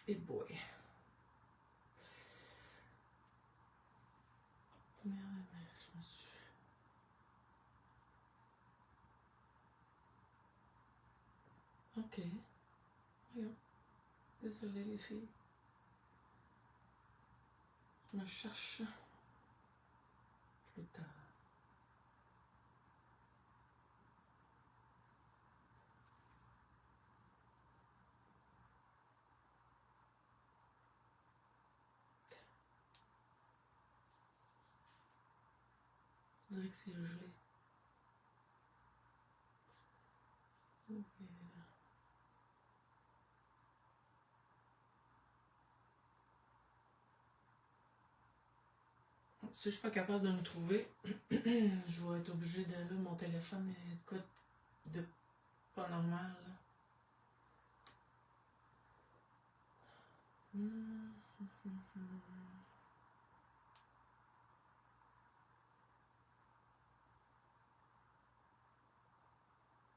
Et boy. Merde, je me suis... Ok. Voyons. Désolée les filles. Je me cherche plus tard. On dirait que c'est gelé. Okay. Si je suis pas capable de me trouver, je vais être obligée de... Là, mon téléphone est de quoi de pas normal.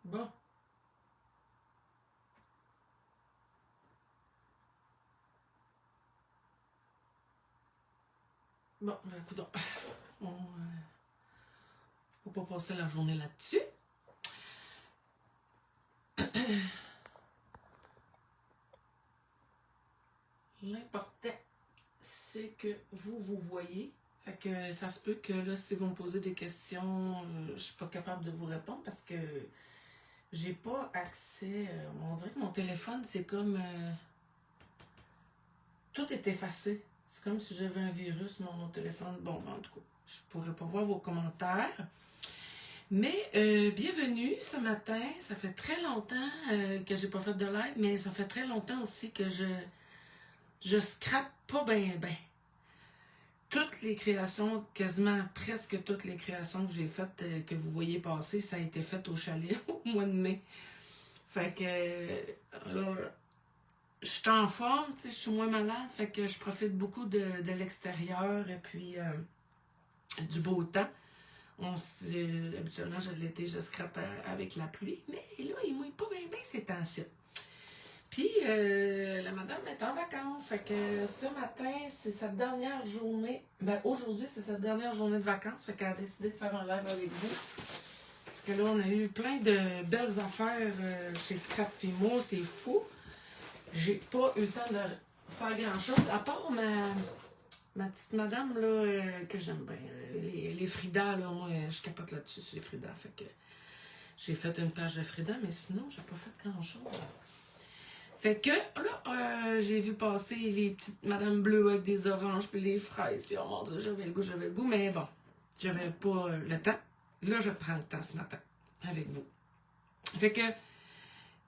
Bon. Bon, ben écoute, on va pas passer la journée là-dessus. L'important, c'est que vous voyez. Fait que ça se peut que là, si vous me posez des questions, je suis pas capable de vous répondre parce que j'ai pas accès. On dirait que mon téléphone, c'est comme... tout est effacé. C'est comme si j'avais un virus sur mon téléphone. Bon, en tout cas, je pourrais pas voir vos commentaires. Mais bienvenue ce matin. Ça fait très longtemps que j'ai pas fait de live, mais ça fait très longtemps aussi que je scrape pas ben. Toutes les créations, quasiment presque toutes les créations que j'ai faites, que vous voyez passer, ça a été fait au chalet au mois de mai. Fait que là, je suis en forme, tu sais, je suis moins malade, fait que je profite beaucoup de l'extérieur et puis du beau temps. Habituellement, l'été, je scrape avec la pluie, mais là, il mouille pas bien ces temps-ci. Puis, la madame est en vacances, fait que ce matin, c'est sa dernière journée. Ben, aujourd'hui, c'est sa dernière journée de vacances, fait qu'elle a décidé de faire un live avec vous. Parce que là, on a eu plein de belles affaires chez Scrap Fimo, c'est fou. J'ai pas eu le temps de faire grand-chose, à part ma petite madame, là, que j'aime bien. Les Frida, là, moi, je capote là-dessus sur les Frida, fait que j'ai fait une page de Frida, mais sinon, j'ai pas fait grand-chose. Fait que, là, j'ai vu passer les petites Madame Bleu avec des oranges, puis les fraises, puis oh mon Dieu, j'avais le goût, mais bon, j'avais pas le temps. Là, je prends le temps ce matin avec vous. Fait que,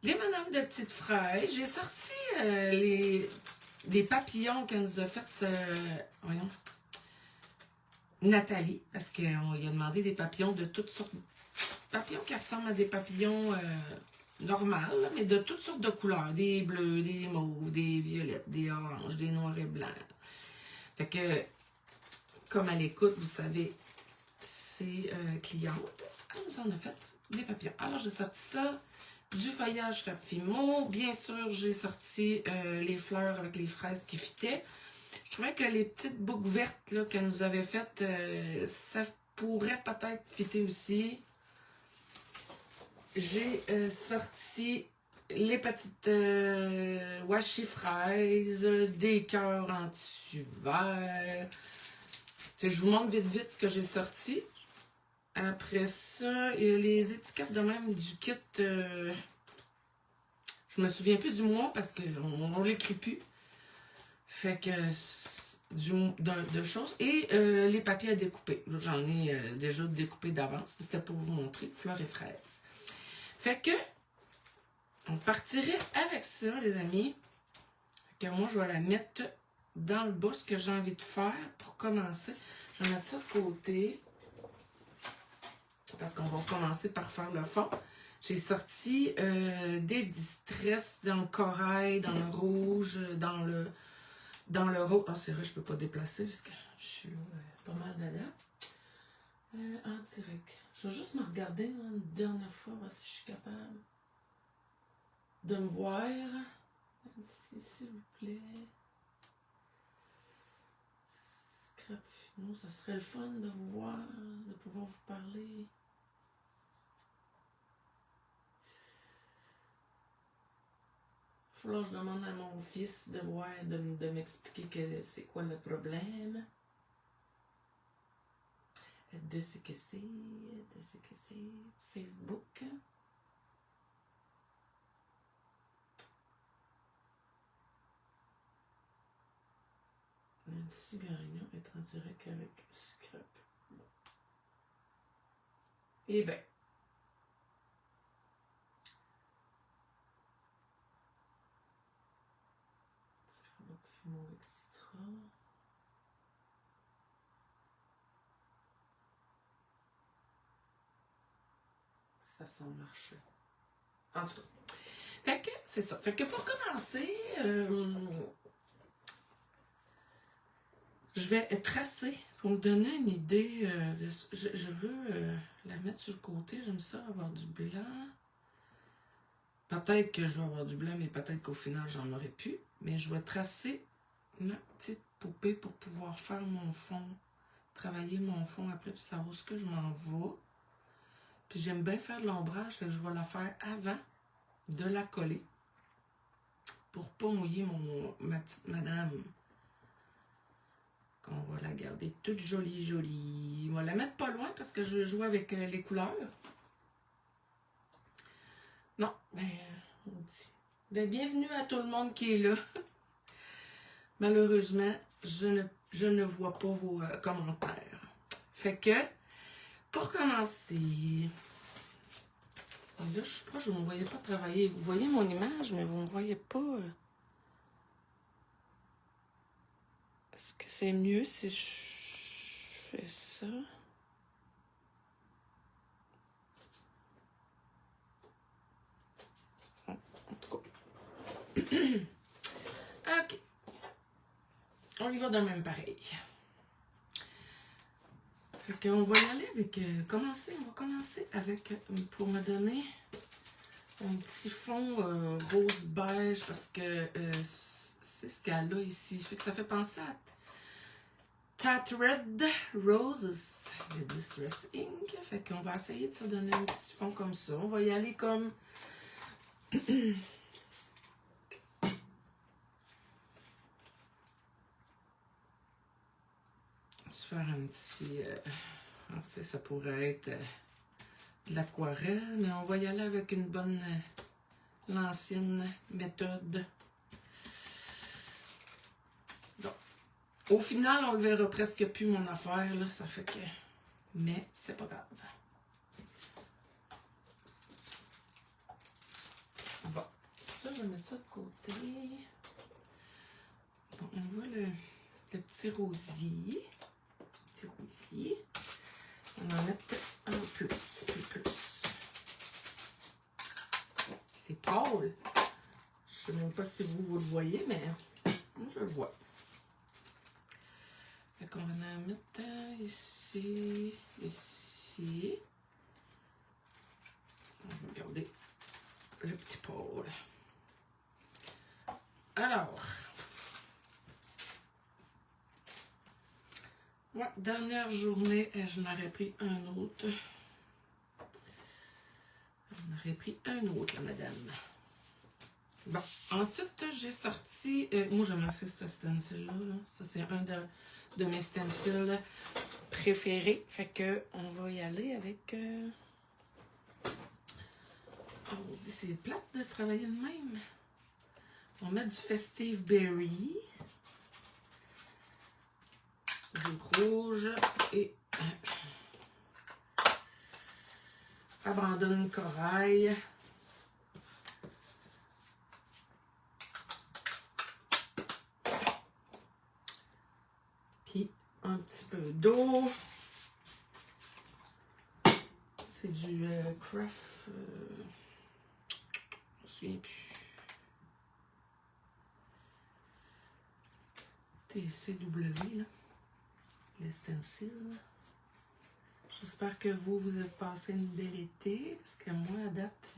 les Madames de petites fraises, j'ai sorti des papillons qu'elle nous a fait, voyons, Nathalie, parce qu'on lui a demandé des papillons de toutes sortes, papillons qui ressemblent à des papillons... normal, mais de toutes sortes de couleurs. Des bleus, des mauves, des violettes, des oranges, des noirs et blancs. Fait que, comme à l'écoute, vous savez, c'est cliente. Elle nous en a fait des papillons. Alors, j'ai sorti ça, du feuillage Scrap Fimo. Bien sûr, j'ai sorti les fleurs avec les fraises qui fitaient. Je trouvais que les petites boucles vertes qu'elle nous avait faites, ça pourrait peut-être fitter aussi. J'ai sorti les petites washi fraises, des cœurs en tissu vert. Je vous montre vite ce que j'ai sorti. Après ça, il y a les étiquettes de même du kit. Je me souviens plus du mois parce qu'on ne l'écrit plus. Fait que de choses. Et les papiers à découper. J'en ai déjà découpé d'avance. C'était pour vous montrer. Fleurs et fraises. Fait que, on partirait avec ça, les amis. Fait que moi, je vais la mettre dans le bas, ce que j'ai envie de faire pour commencer. Je vais mettre ça de côté. Parce qu'on va commencer par faire le fond. J'ai sorti des distress dans le corail, dans le rouge, dans le rose. Ah, c'est vrai, je peux pas déplacer parce que je suis là, pas mal dedans. En direct. Je vais juste me regarder une dernière fois, voir si je suis capable de me voir. Nancy, s'il vous plaît. Scrap Fimo, ça serait le fun de vous voir, de pouvoir vous parler. Il va falloir que je demande à mon fils de voir, de m'expliquer que c'est quoi le problème. De ce que c'est, Facebook. Nancy Gagnon est en direct avec Scrap. Eh bien. Scrap Fimo Extra. Ça sent marcher. En tout cas. Fait que c'est ça. Fait que pour commencer, je vais tracer pour me donner une idée. Je veux la mettre sur le côté. J'aime ça, avoir du blanc. Peut-être que je vais avoir du blanc, mais peut-être qu'au final, j'en aurai plus. Mais je vais tracer ma petite poupée pour pouvoir faire mon fond. Travailler mon fond après, puis savoir où ce que je m'en vais. Puis j'aime bien faire de l'ombrage, fait que je vais la faire avant de la coller. Pour pas mouiller ma petite madame. On va la garder toute jolie, jolie. On va la mettre pas loin parce que je joue avec les couleurs. Non, ben, on dit. Ben, bienvenue à tout le monde qui est là. Malheureusement, je ne vois pas vos commentaires. Fait que, pour commencer, là, je suis proche, vous ne me voyez pas travailler. Vous voyez mon image, mais vous ne me voyez pas. Est-ce que c'est mieux si je fais ça? En tout cas. OK. On y va de même pareil. Fait qu'on va y aller avec... on va commencer avec... pour me donner un petit fond rose beige parce que c'est ce qu'elle a ici. Fait que ça fait penser à Tat Red Roses de Distress Ink. Fait qu'on va essayer de se donner un petit fond comme ça. On va y aller comme... se faire un petit... tu sais, ça pourrait être de l'aquarelle, mais on va y aller avec une bonne... l'ancienne méthode. Donc, au final, on le verra presque plus mon affaire, là, ça fait que... Mais c'est pas grave. Bon, ça, je vais mettre ça de côté. Bon, on voit le petit rosier. Petit rosier. On va en mettre un petit peu plus. C'est pâle. Je ne sais même pas si vous le voyez, mais moi, je le vois. Fait qu'on va en mettre ici, ici. On va regarder le petit pôle. Alors, ouais, dernière journée, je n'aurais pris un autre. On aurait pris un autre, la madame. Bon, ensuite, j'ai sorti... moi, j'aime assez ce stencil-là. Ça, c'est un de mes stencils préférés. Fait que on va y aller avec... on dit c'est plate de travailler de même. On met du Festive Berry. Du rouge et... abandonne corail. Puis un petit peu d'eau. C'est du craft. Je me souviens plus. TCW, là. Le stencil. J'espère que vous avez passé une belle été, parce que moi, à date,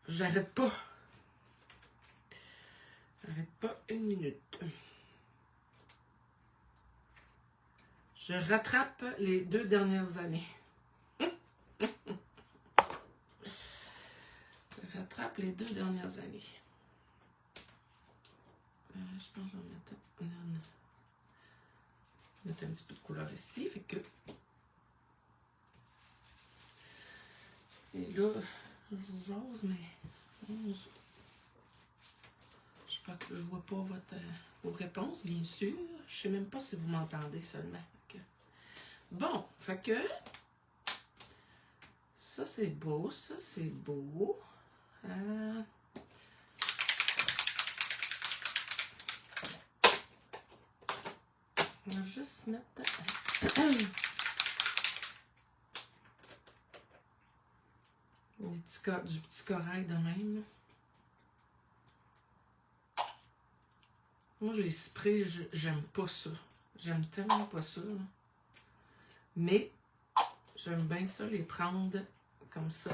J'arrête pas. J'arrête pas une minute. Je rattrape les 2 dernières années. Je rattrape les 2 dernières années. Je pense que je vais mettre un petit peu de couleur ici. Fait que... Et là, je vous jase, mais... Je vois pas vos réponses, bien sûr. Je sais même pas si vous m'entendez seulement. Bon, fait que... Ça, c'est beau. Ça, c'est beau. On va juste mettre... du petit corail de même. Moi, les sprays, j'aime pas ça. J'aime tellement pas ça. Là. Mais, j'aime bien ça, les prendre comme ça,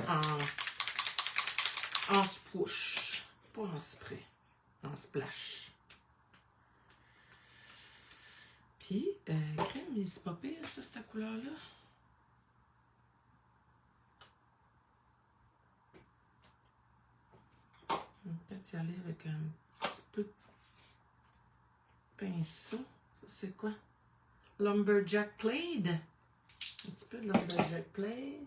en spush. Pas en spray, en splash. Puis, crème, c'est pas pire, ça, cette couleur-là. On va peut-être y aller avec un petit peu de pinceau. Ça, c'est quoi? Lumberjack Plaid. Un petit peu de Lumberjack Plaid.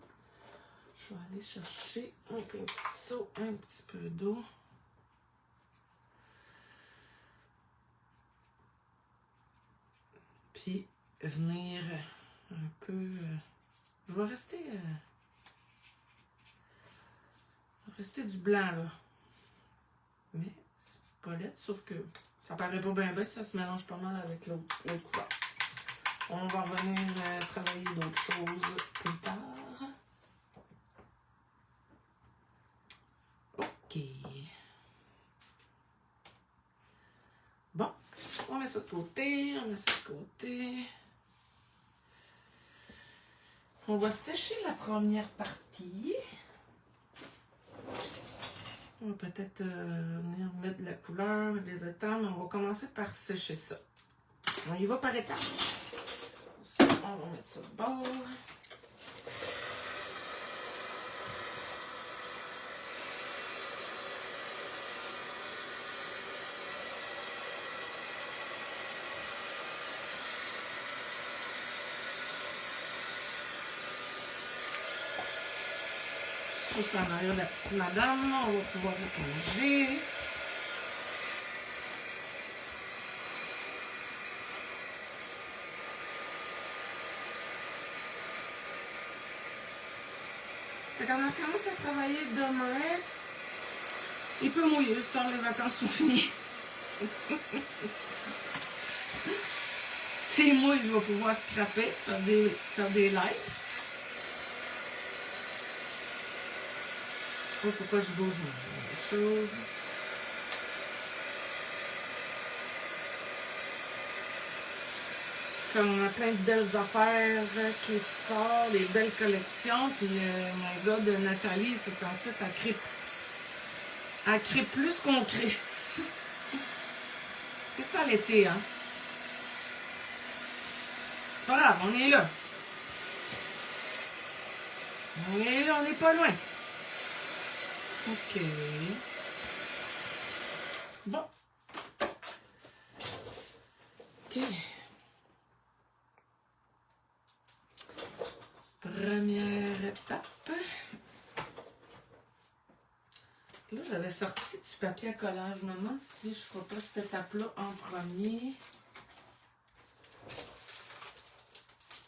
Je vais aller chercher un pinceau, un petit peu d'eau. Puis, venir un peu... je vais rester du blanc, là. Mais c'est pas laid, sauf que ça paraît pas bien, ça se mélange pas mal avec l'autre couleur. On va revenir travailler d'autres choses plus tard. OK. Bon, on met ça de côté, on met ça de côté. On va sécher la première partie. On va peut-être venir mettre de la couleur, des étampes, mais on va commencer par sécher ça. On y va par étapes. Ça, on va mettre ça de bord. Sauce en arrière de la petite madame, on va pouvoir éponger. Quand on commence à travailler demain, il peut mouiller, quand les vacances sont finies. C'est moi, il va pouvoir scraper, faire des lives. Il faut pas que je bouge les choses. Comme on a plein de belles affaires qui sortent, des belles collections. Puis mon gars de Nathalie, c'est comme ça, elle crée. Elle crée plus qu'on crée. C'est ça l'été, hein? C'est pas grave, on est là. On est là, on n'est pas loin. OK. Bon. OK. Première étape. Là, j'avais sorti du papier à collage. Je me demande si je ne ferai pas cette étape-là en premier.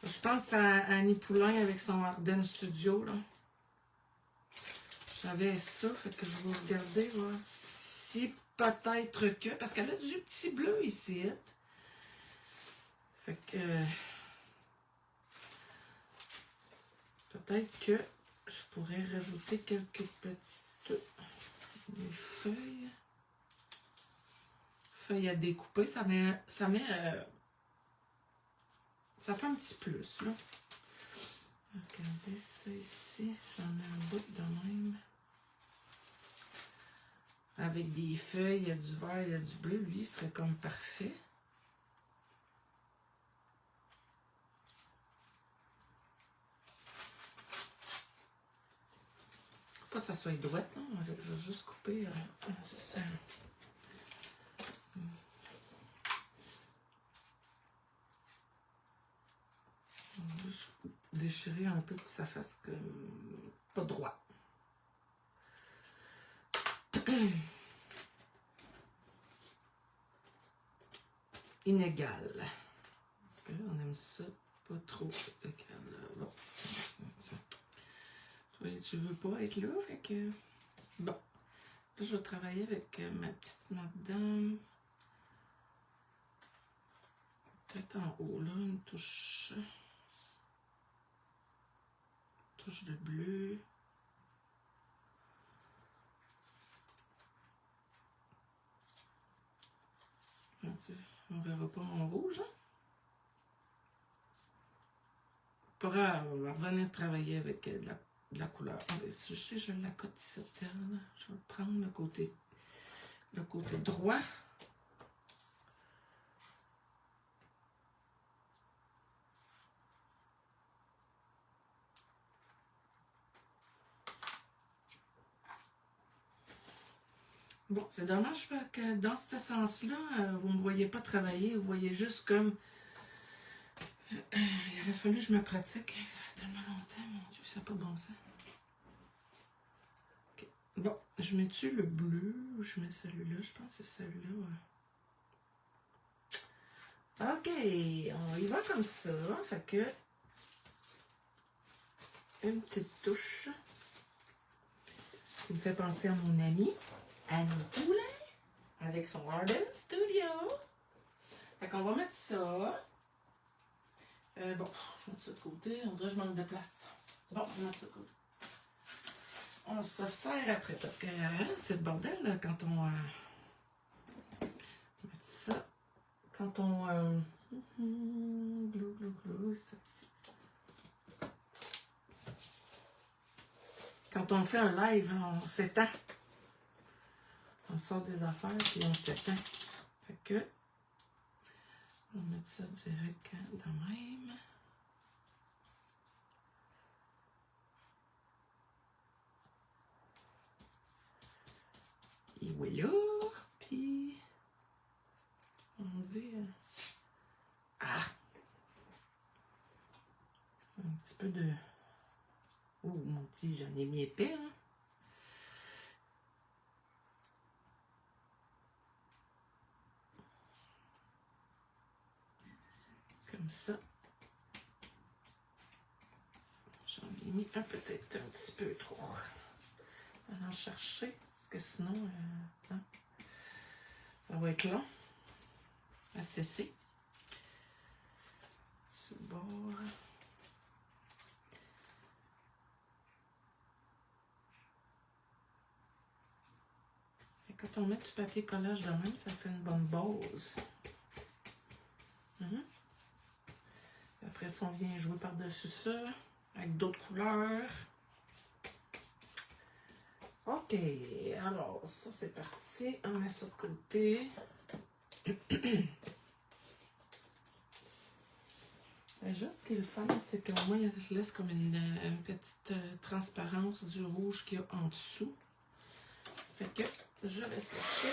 Je pense à Annie Poulain avec son Arden Studio, là. J'avais ça, fait que je vais regarder, voir si peut-être que... Parce qu'elle a du petit bleu ici. Fait que... peut-être que je pourrais rajouter quelques petites feuilles. Feuilles à découper, ça fait un petit plus, là. Regardez ça ici, j'en ai un bout de même. avec des feuilles, il y a du vert, il y a du bleu. Lui, il serait comme parfait. Faut pas que ça soit droite, là. Je vais juste couper ça. Je vais juste déchirer un peu pour que ça fasse comme pas droit. Inégal. Parce que on aime ça pas trop égal. Bon. Toi, tu veux pas être là, fait que... Bon. Là, je vais travailler avec ma petite madame. Peut-être en haut, là, une touche. Touche de bleu. On verra pas mon rouge, hein? Pas grave, on va revenir travailler avec de la couleur. Je sais, je la cote ici. Je vais prendre le côté droit. Bon, c'est dommage que dans ce sens-là, vous ne me voyez pas travailler, vous voyez juste comme... Il aurait fallu que je me pratique. Ça fait tellement longtemps, mon Dieu, ça n'a pas de bon sens. Okay. Bon, je mets-tu le bleu ou je mets celui-là? Je pense que c'est celui-là, ouais. OK, on y va comme ça. Fait que... Une petite touche qui me fait penser à mon ami Annie Poulain avec son Arden Studio. Fait qu'on va mettre ça. Bon, je vais mettre ça de côté. On dirait que je manque de place. Bon, je vais mettre ça de côté. On se sert après parce que c'est le bordel là, quand on... mettre ça. Quand on... glou, glou, glou, ça ici. Quand on fait un live, on s'étend. On sort des affaires puis on s'étend. Fait que... On va mettre ça direct de même. Et voilà. Puis... enlever... Ah! Un petit peu de... Oh, mon petit, j'en ai mis épais, hein? Comme ça. J'en ai mis peut-être un petit peu trop. On va en chercher, parce que sinon, hein, ça va être long à cesser. C'est bon. Et quand on met du papier collage de même, ça fait une bonne base. Après ça, on vient jouer par-dessus ça, avec d'autres couleurs. OK, alors, ça c'est parti. On met ça de côté. Juste ce qui est le fun, c'est qu'au moins, je laisse comme une petite transparence du rouge qu'il y a en dessous. Fait que je vais sécher.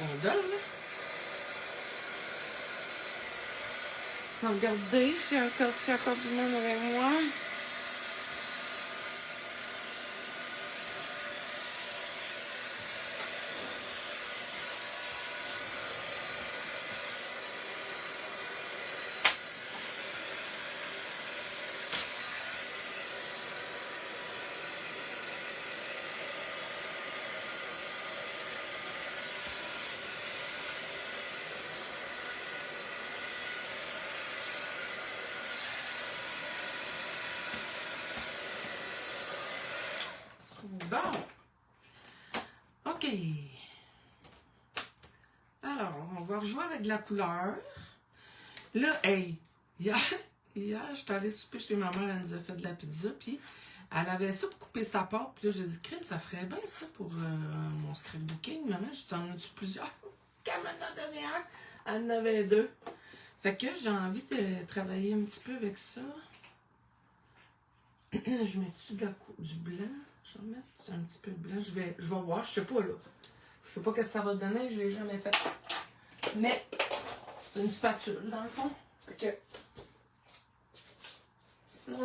Rondelle, là. Regardez, s'il y a encore du monde avec moi. OK. Alors, on va rejouer avec de la couleur. Là, hey, hier je suis allée souper chez ma mère, elle nous a fait de la pizza, puis elle avait ça pour couper sa pâte, puis là, j'ai dit, crème, ça ferait bien ça pour mon scrapbooking. Maman, je t'en ai-tu plusieurs? Quand m'en a donné un, elle en avait deux. Fait que j'ai envie de travailler un petit peu avec ça. Je mets-tu du blanc? Je vais mettre un petit peu de blanc. Je vais voir, je sais pas là. Je sais pas ce que ça va donner, je l'ai jamais fait. Mais c'est une spatule dans le fond. Fait que sinon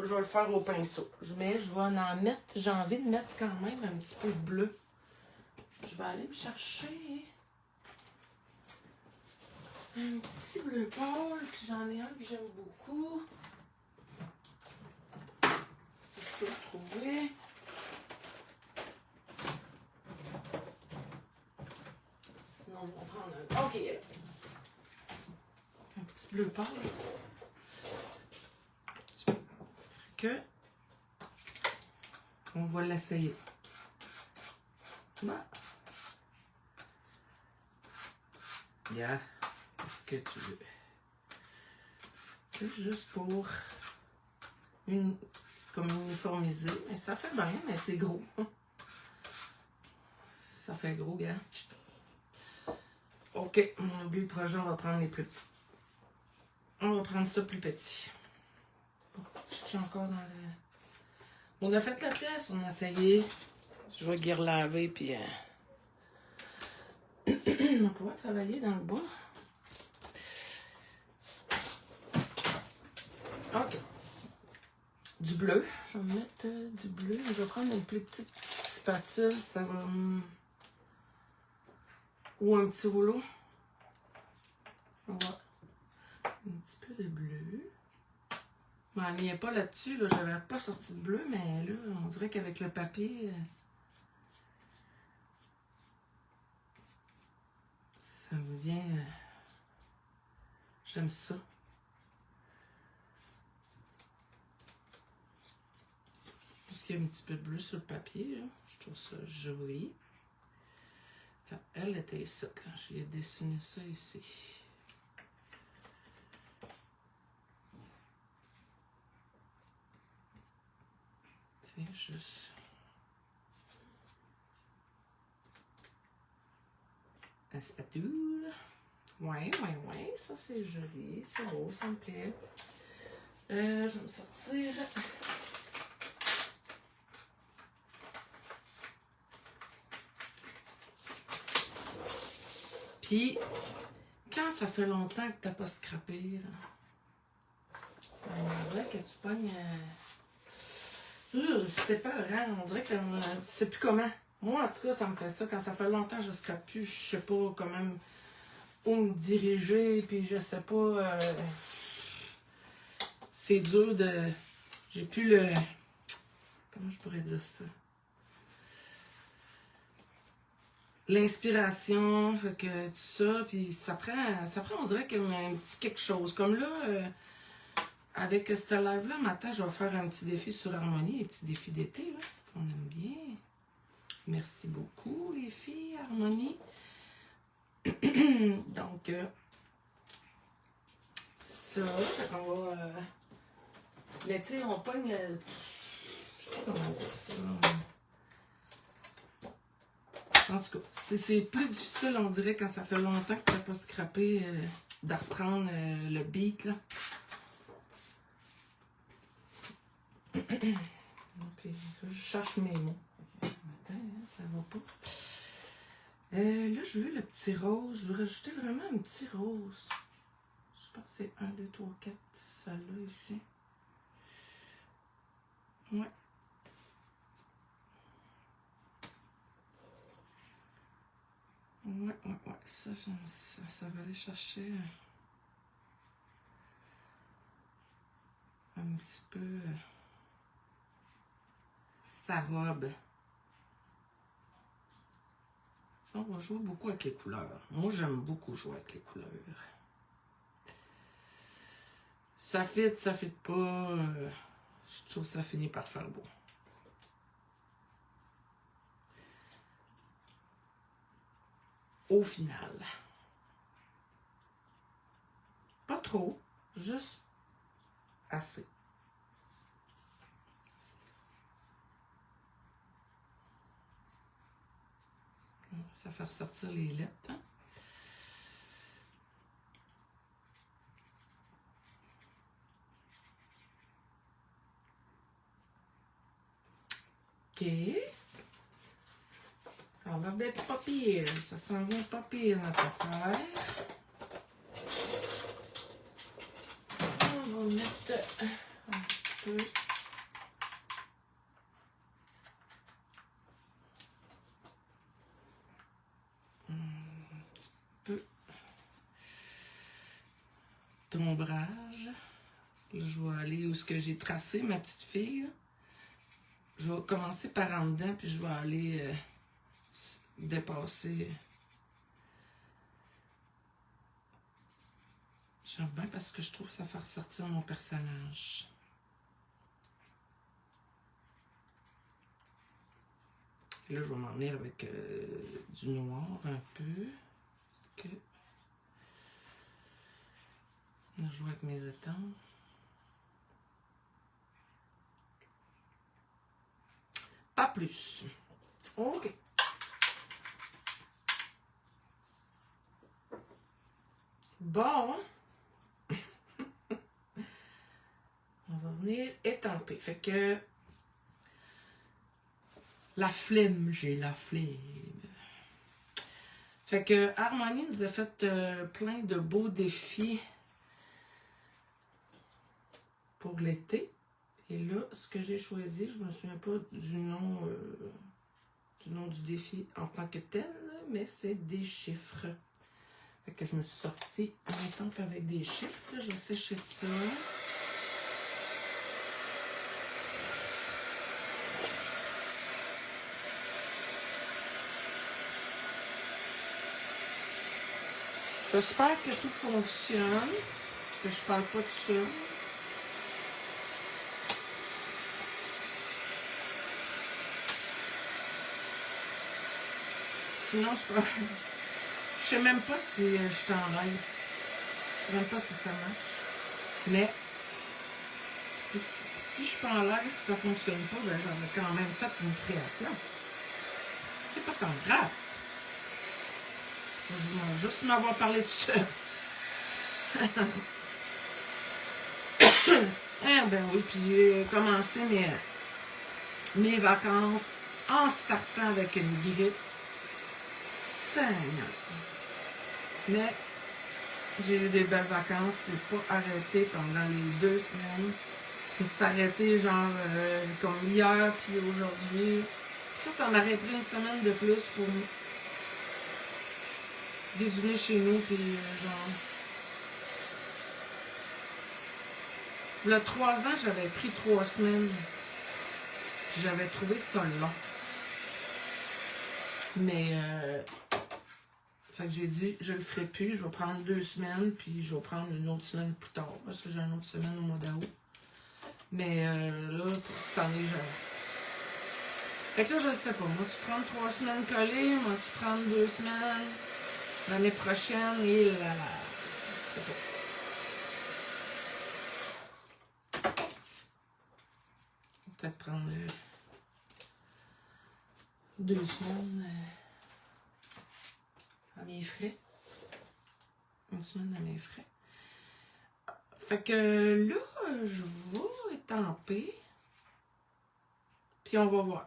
je vais le faire au pinceau. Je vais en mettre, j'ai envie de mettre quand même un petit peu de bleu. Je vais aller me chercher un petit bleu pâle, puis j'en ai un que j'aime beaucoup. Si je peux le trouver. Sinon, je vais en prendre un. OK. Un petit bleu pâle. Que on va l'essayer. Bah. Yeah. Qu'est-ce que tu veux? C'est juste pour comme uniformiser. Mais ça fait bien, mais c'est gros. Ça fait gros, gars. OK, on oublie le projet, on va prendre les plus petits. On va prendre ça plus petit. Bon, je suis encore dans le... On a fait le test, on a essayé. Je vais guirlaver, puis... on va pouvoir travailler dans le bois. OK. Du bleu. Je vais mettre du bleu. Je vais prendre une plus petite spatule. Ça va... ou un petit rouleau. On va... un petit peu de bleu. Je m'enlignais pas là-dessus. Là. J'avais pas sorti de bleu, mais là, on dirait qu'avec le papier... ça me vient... j'aime ça. Parce qu'il y a un petit peu de bleu sur le papier. Là. Je trouve ça joli. Elle était ça quand j'ai dessiné ça ici. C'est juste... la spatule. Ouais, ça c'est joli, c'est beau, ça me plaît. Je vais me sortir... Puis, quand ça fait longtemps que t'as pas scrappé, là, on dirait que tu pognes... c'était pas vrai, on dirait que tu sais plus comment. Moi, en tout cas, ça me fait ça. Quand ça fait longtemps que je scrape plus, je sais pas comment où me diriger, puis je sais pas... c'est dur de... J'ai plus le... comment je pourrais dire ça? L'inspiration, fait que tout ça, puis ça prend, on dirait qu'il y a un petit quelque chose. Comme là, avec ce live-là, matin, je vais faire un petit défi sur Harmonie, un petit défi d'été, là, qu'on aime bien. Merci beaucoup, les filles, Harmonie. Donc, ça, fait qu'on va... mais tu sais, on pogne... je sais pas comment dire ça. En tout cas, c'est plus difficile, on dirait, quand ça fait longtemps que tu n'as pas scrappé, de reprendre le beat, là. Ok, je cherche mes mots. Okay. Attends, ça va pas. Là, je veux le petit rose. Je veux rajouter vraiment un petit rose. Je pense que c'est 1, 2, 3, 4, ça-là, ici. Ouais. Ouais. Ça, j'aime ça. Ça va aller chercher un petit peu sa robe. Ça, on va jouer beaucoup avec les couleurs. Moi, j'aime beaucoup jouer avec les couleurs. Ça fit pas. Je trouve que ça finit par faire beau. au final. Pas trop, juste assez. Ça va faire sortir les lettres. Hein? OK. Ça a l'air d'être pas pire. Ça s'en vient pas pire, notre affaire. On va mettre un petit peu. Un petit peu d'ombrage. Là, je vais aller où ce que j'ai tracé, ma petite fille. Là. Je vais commencer par en dedans, puis je vais aller dépasser. J'aime bien parce que je trouve que ça fait ressortir mon personnage. Et là, je vais m'en venir avec du noir un peu. Parce que je joue avec mes étangs. Pas plus. OK. Bon. On va venir étamper. Fait que la flemme, j'ai la flemme. Fait que Harmonie nous a fait plein de beaux défis pour l'été. Et là, ce que j'ai choisi, je me souviens pas du nom du défi en tant que tel, mais c'est des chiffres. Fait que je me suis sortie un étampe avec des chiffres. Là, je vais sécher ça. J'espère que tout fonctionne, que je parle pas de ça. Sinon, je sais même pas si je t'enlève. Je sais même pas si ça marche. Mais si je peux en l'air et que ça fonctionne pas, ben j'aurais quand même fait une création. C'est pas tant grave. Je vais juste m'avoir parlé de ça. Eh ben oui, puis j'ai commencé mes vacances en startant avec une grippe. Seigneur. Mais j'ai eu des belles vacances. C'est pas arrêté pendant les 2 semaines. Je me suis arrêté genre comme hier puis aujourd'hui. Ça m'aurait pris une semaine de plus pour déjeuner chez nous puis genre. Il y a 3 ans, j'avais pris 3 semaines. Puis j'avais trouvé ça long. Mais fait que j'ai dit, je le ferai plus, je vais prendre 2 semaines, puis je vais prendre une autre semaine plus tard, parce que j'ai une autre semaine au mois d'août. Mais là, pour cette année, fait que là, je ne sais pas. Moi, tu prends 3 semaines collées, moi, tu prends 2 semaines. L'année prochaine, et là, c'est pas. Peut-être prendre 2 semaines à mes frais. 1 semaine à mes frais. Fait que là, je vais étamper. Puis on va voir.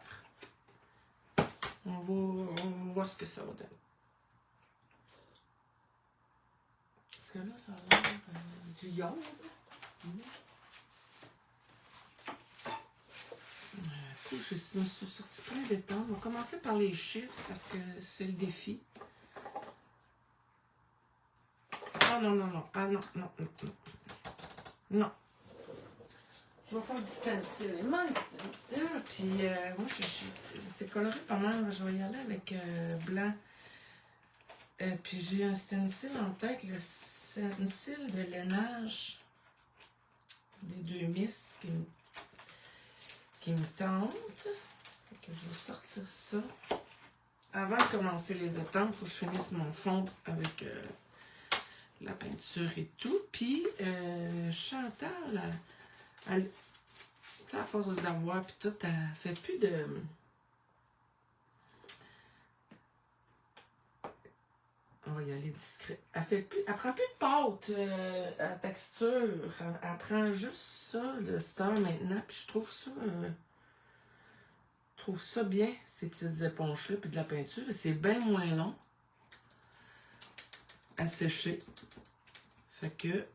On va voir ce que ça va donner. Parce que là, ça a l'air du iode. Je me suis sorti plein de temps. On va commencer par les chiffres parce que c'est le défi. Ah non, non, non. Ah non, non, non, non. Non. Je vais faire du stencil. Il manque du stencil. Puis moi, c'est coloré pas mal. Je vais y aller avec blanc. Puis j'ai un stencil en tête. Le stencil de lainage des 2 Miss qui me tente. Fait que je vais sortir ça. avant de commencer les étampes, il faut que je finisse mon fond avec la peinture et tout. Puis, Chantal, elle, à force d'avoir, puis tout, elle fait plus de... On va y aller discret. Elle prend plus de pâte à texture. Elle prend juste ça, le star maintenant. Puis je trouve ça bien, ces petites éponges-là, puis de la peinture. C'est bien moins long à sécher. Fait que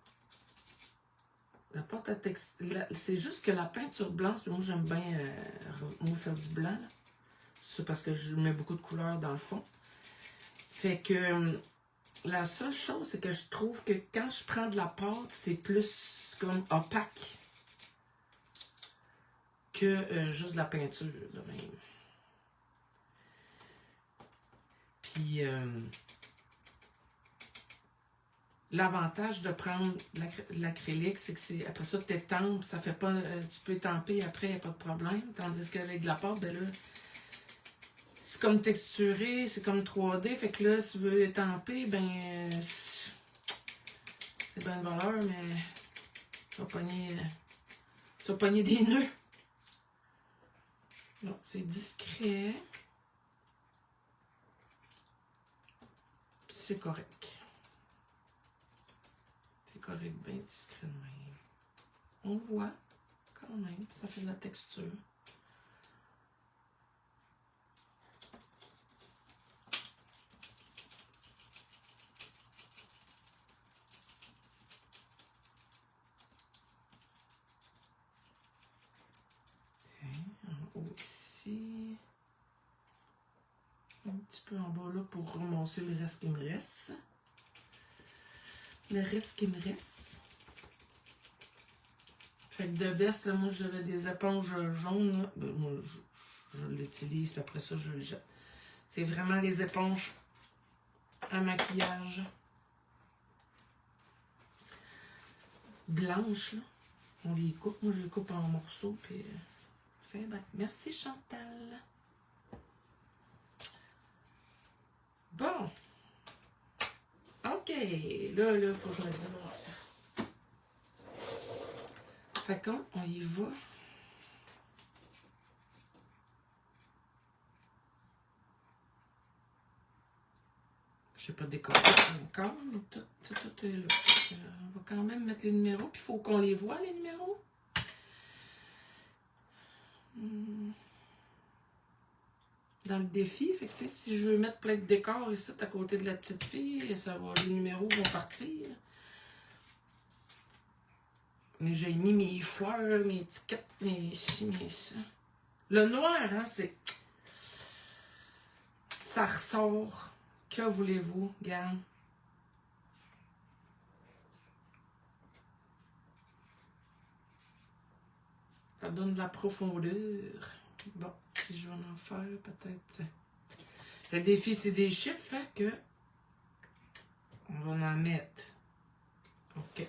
la pâte à texture, c'est juste que la peinture blanche, puis moi j'aime bien faire du blanc. C'est parce que je mets beaucoup de couleurs dans le fond. Fait que la seule chose, c'est que je trouve que quand je prends de la pâte, c'est plus comme opaque que juste de la peinture, de même. Puis, l'avantage de prendre l'acrylique, c'est que après ça, tu étampes, ça fait pas, tu peux étamper après, il n'y a pas de problème. Tandis qu'avec de la pâte, ben là, c'est comme texturé, c'est comme 3D. Fait que là, si tu veux étamper, ben, c'est bien de valeur, mais tu vas pogner des nœuds. Non, c'est discret. Puis c'est correct. C'est correct, bien discret de même. On voit quand même, ça fait de la texture. Ici. Un petit peu en bas là pour remonter le reste qui me reste. Le reste qui me reste. Fait que de baisse, là, moi j'avais des éponges jaunes. Là. Ben, moi je l'utilise, puis après ça je le jette. C'est vraiment les éponges à maquillage blanches. Là. On les coupe. Moi je les coupe en morceaux. Puis, ben, merci Chantal. Bon. OK. Là, faut que je me dise. Fait qu'on y va. Je sais pas décorer encore, mais tout est là. On va quand même mettre les numéros, puis il faut qu'on les voit, les numéros. Dans le défi, fait que si je veux mettre plein de décors ici à côté de la petite fille, ça va, les numéros vont partir. Mais j'ai mis mes fleurs, mes étiquettes, mes ci, mes ça. Le noir, hein, c'est... Ça ressort. Que voulez-vous, regarde. Ça donne de la profondeur. Bon, si je vais en faire, peut-être... Le défi, c'est des chiffres, fait que... On va en mettre. OK.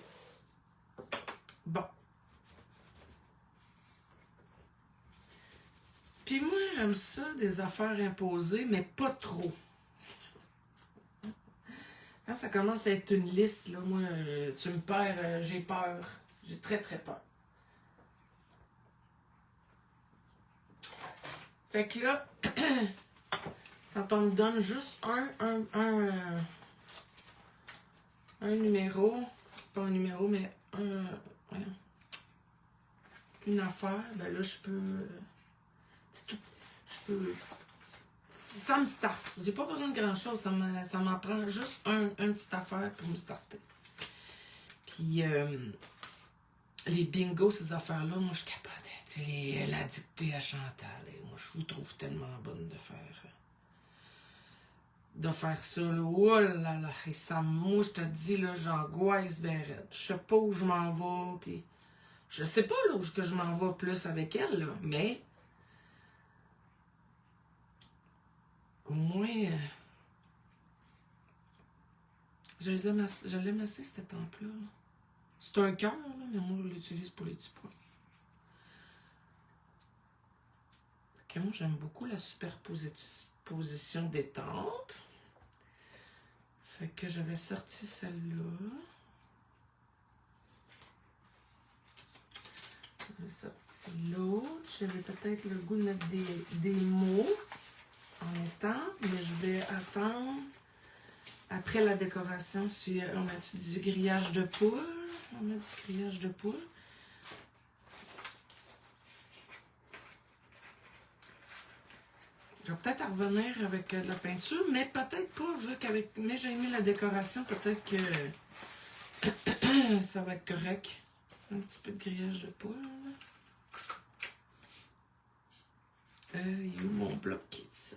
Bon. Puis moi, j'aime ça, des affaires imposées, mais pas trop. Quand ça commence à être une liste, là, moi, tu me perds, j'ai peur. J'ai très, très peur. Fait que là, quand on me donne juste un numéro, pas un numéro, mais une affaire, ben là, je peux... Ça me starte. J'ai pas besoin de grand-chose. Ça m'en prend juste un petite affaire pour me starter. Puis, les bingos, ces affaires-là, moi, je capote. Tu sais, la dictée à Chantal. Et moi, je vous trouve tellement bonne de faire ça. Là. Oh là là. Et ça, moi, je te dis, là, j'angoisse ben raide. Je sais pas où je m'en vais. Puis, je sais pas là où que je m'en vais plus avec elle, là, mais... Au moins, je l'aime assez, cette étampe-là. C'est un cœur, mais moi, je l'utilise pour les petits points. Moi, j'aime beaucoup la superposition position d'étampe. Fait que j'avais sorti celle-là. J'avais sorti l'autre. J'avais peut-être le goût de mettre des mots en étampe, mais je vais attendre après la décoration si on met du grillage de poule. On met du grillage de poule. Je vais peut-être revenir avec de la peinture, mais peut-être pas, vu qu'avec. Mais j'ai mis la décoration, peut-être que ça va être correct. Un petit peu de grillage de poule. Il est où mon bloc qui est ici?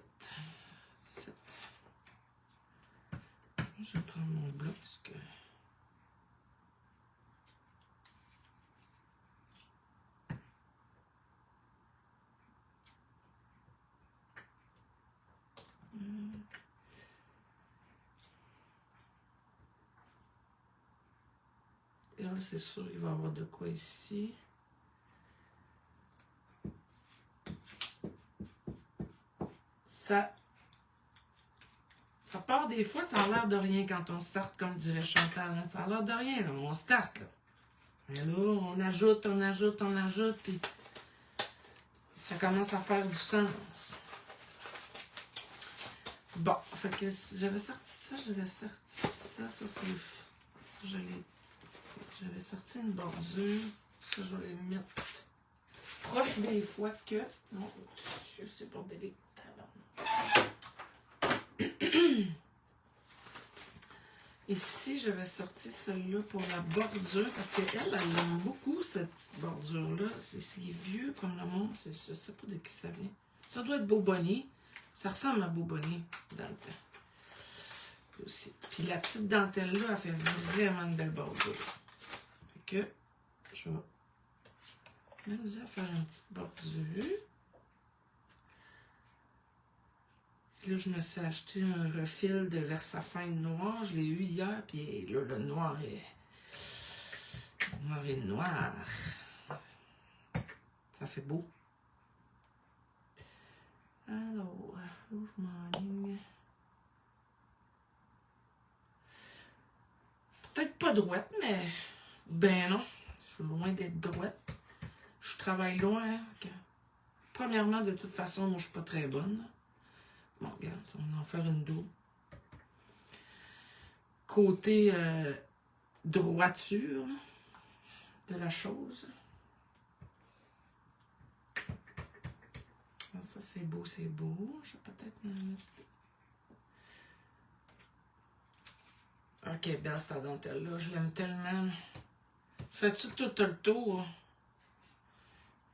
Je vais prendre mon bloc parce que. Et là, c'est sûr, il va y avoir de quoi ici. Ça part des fois, ça a l'air de rien quand on starte, comme dirait Chantal. Hein? Ça a l'air de rien, là. On starte, là. Et là, on ajoute, puis ça commence à faire du sens. Bon, fait que j'avais sorti ça, ça c'est... Ça, j'avais sorti une bordure. Ça, je vais les mettre proche des fois que... Non, c'est pas délicat. Ici, j'avais sorti celle-là pour la bordure, parce qu'elle aime beaucoup cette petite bordure-là. C'est vieux comme le monde, je ne sais pas de qui ça vient. Ça doit être Beaubonnier. Ça ressemble à Beaubonnier dans le temps. Puis la petite dentelle-là, elle fait vraiment une belle bordure. Fait que je vais m'amuser à faire une petite bordure. Là, je me suis acheté un refil de Versafin noir. Je l'ai eu hier, puis là, le noir est... noir. Ça fait beau. Alors, où je m'enligne? Peut-être pas droite, mais... Ben non, je suis loin d'être droite. Je travaille loin. Hein? Premièrement, de toute façon, moi, je suis pas très bonne. Là. Bon, regarde, on va en faire une double. Côté droiture de la chose. Ah, ça, c'est beau, c'est beau. Je vais peut-être mettre... Ok, belle cette dentelle-là. Je l'aime tellement. Fais-tu tout le tour?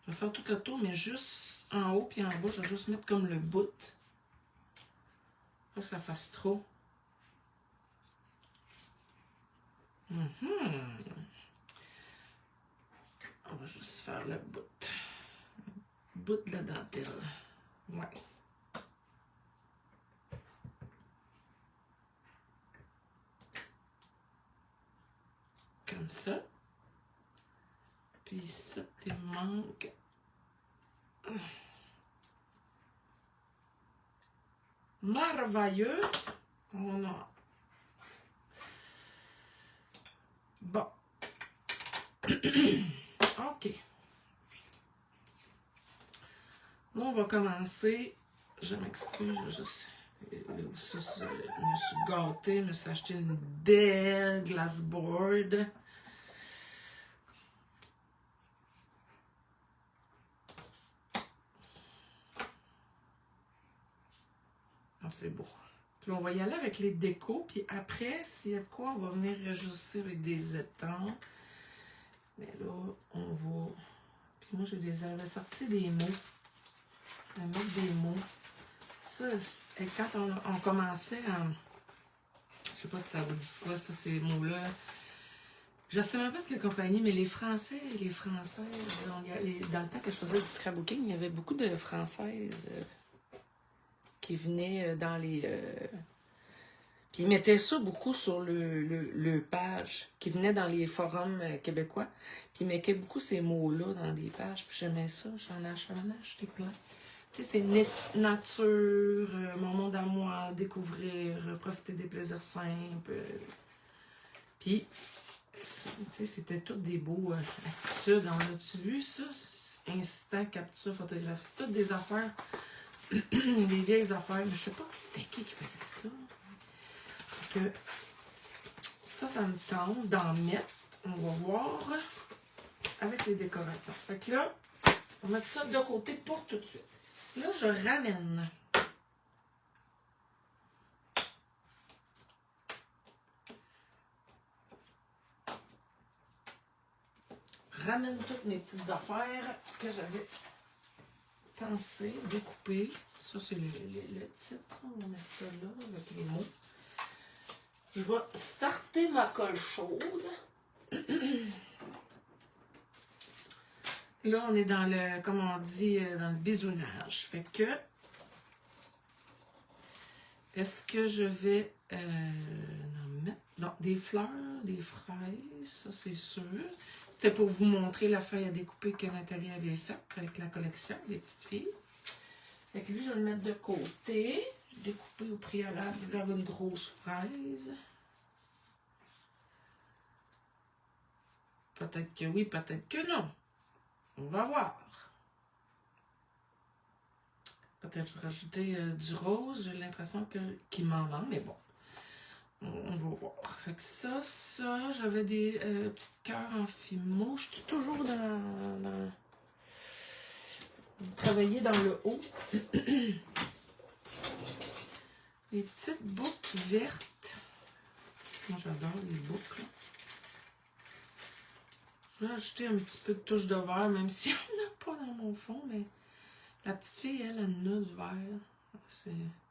Je vais faire tout le tour, mais juste en haut puis en bas, je vais juste mettre comme le bout. Pas que ça fasse trop. On va juste faire le bout. Le bout de la dentelle. Ouais. Comme ça. Puis ça, il manque. Merveilleux. On a. Bon. OK. Là, on va commencer. Je m'excuse, je sais. Je me suis gâtée, je me suis acheté une belle glassboard. C'est beau. Puis on va y aller avec les décos. Puis après, s'il y a de quoi, on va venir ajuster avec des étampes. Mais là, on va... Puis moi, j'avais sorti des mots. Je vais mettre des mots. Ça, et quand on commençait à... Je sais pas si ça vous dit quoi, ça, ces mots-là. Je sais même pas de quelle compagnie, mais les Français et les Françaises, dans le temps que je faisais du scrapbooking, il y avait beaucoup de Françaises... qui venaient dans les... Puis ils mettaient ça beaucoup sur le page, qui venait dans les forums québécois. Puis ils mettaient beaucoup ces mots-là dans des pages. Puis j'aimais ça, j'en ai acheté plein. Tu sais, c'est nature, mon monde à moi, découvrir, profiter des plaisirs simples. Puis, tu sais, c'était toutes des beaux attitudes. On a-tu vu ça? Instant, capture, photographie. C'est toutes des affaires, des vieilles affaires. Mais je sais pas, c'était qui faisait ça? Fait que ça me tente d'en mettre. On va voir avec les décorations. Fait que là, on va mettre ça de côté pour tout de suite. Là, je ramène toutes mes petites affaires que j'avais pensé découper. Ça, c'est le titre. On va mettre ça là avec les mots. Je vais starter ma colle chaude. Là, on est dans le, comme on dit, dans le bisounage. Fait que, est-ce que je vais en mettre? Non, des fleurs, des fraises, ça c'est sûr. C'était pour vous montrer la feuille à découper que Nathalie avait faite avec la collection des petites filles. Fait que lui, je vais le mettre de côté. Découpé au préalable, je voulais avoir une grosse fraise. Peut-être que oui, peut-être que non. On va voir. Peut-être que je vais rajouter du rose. J'ai l'impression qu'il m'en manque, mais bon. On va voir. Fait que ça, j'avais des petites cœurs en fimo. Je suis toujours dans travailler dans le haut. Les petites boucles vertes. Moi, j'adore les boucles. Je vais ajouter un petit peu de touche de vert, même si on n'a pas dans mon fond, mais la petite fille, elle a du vert.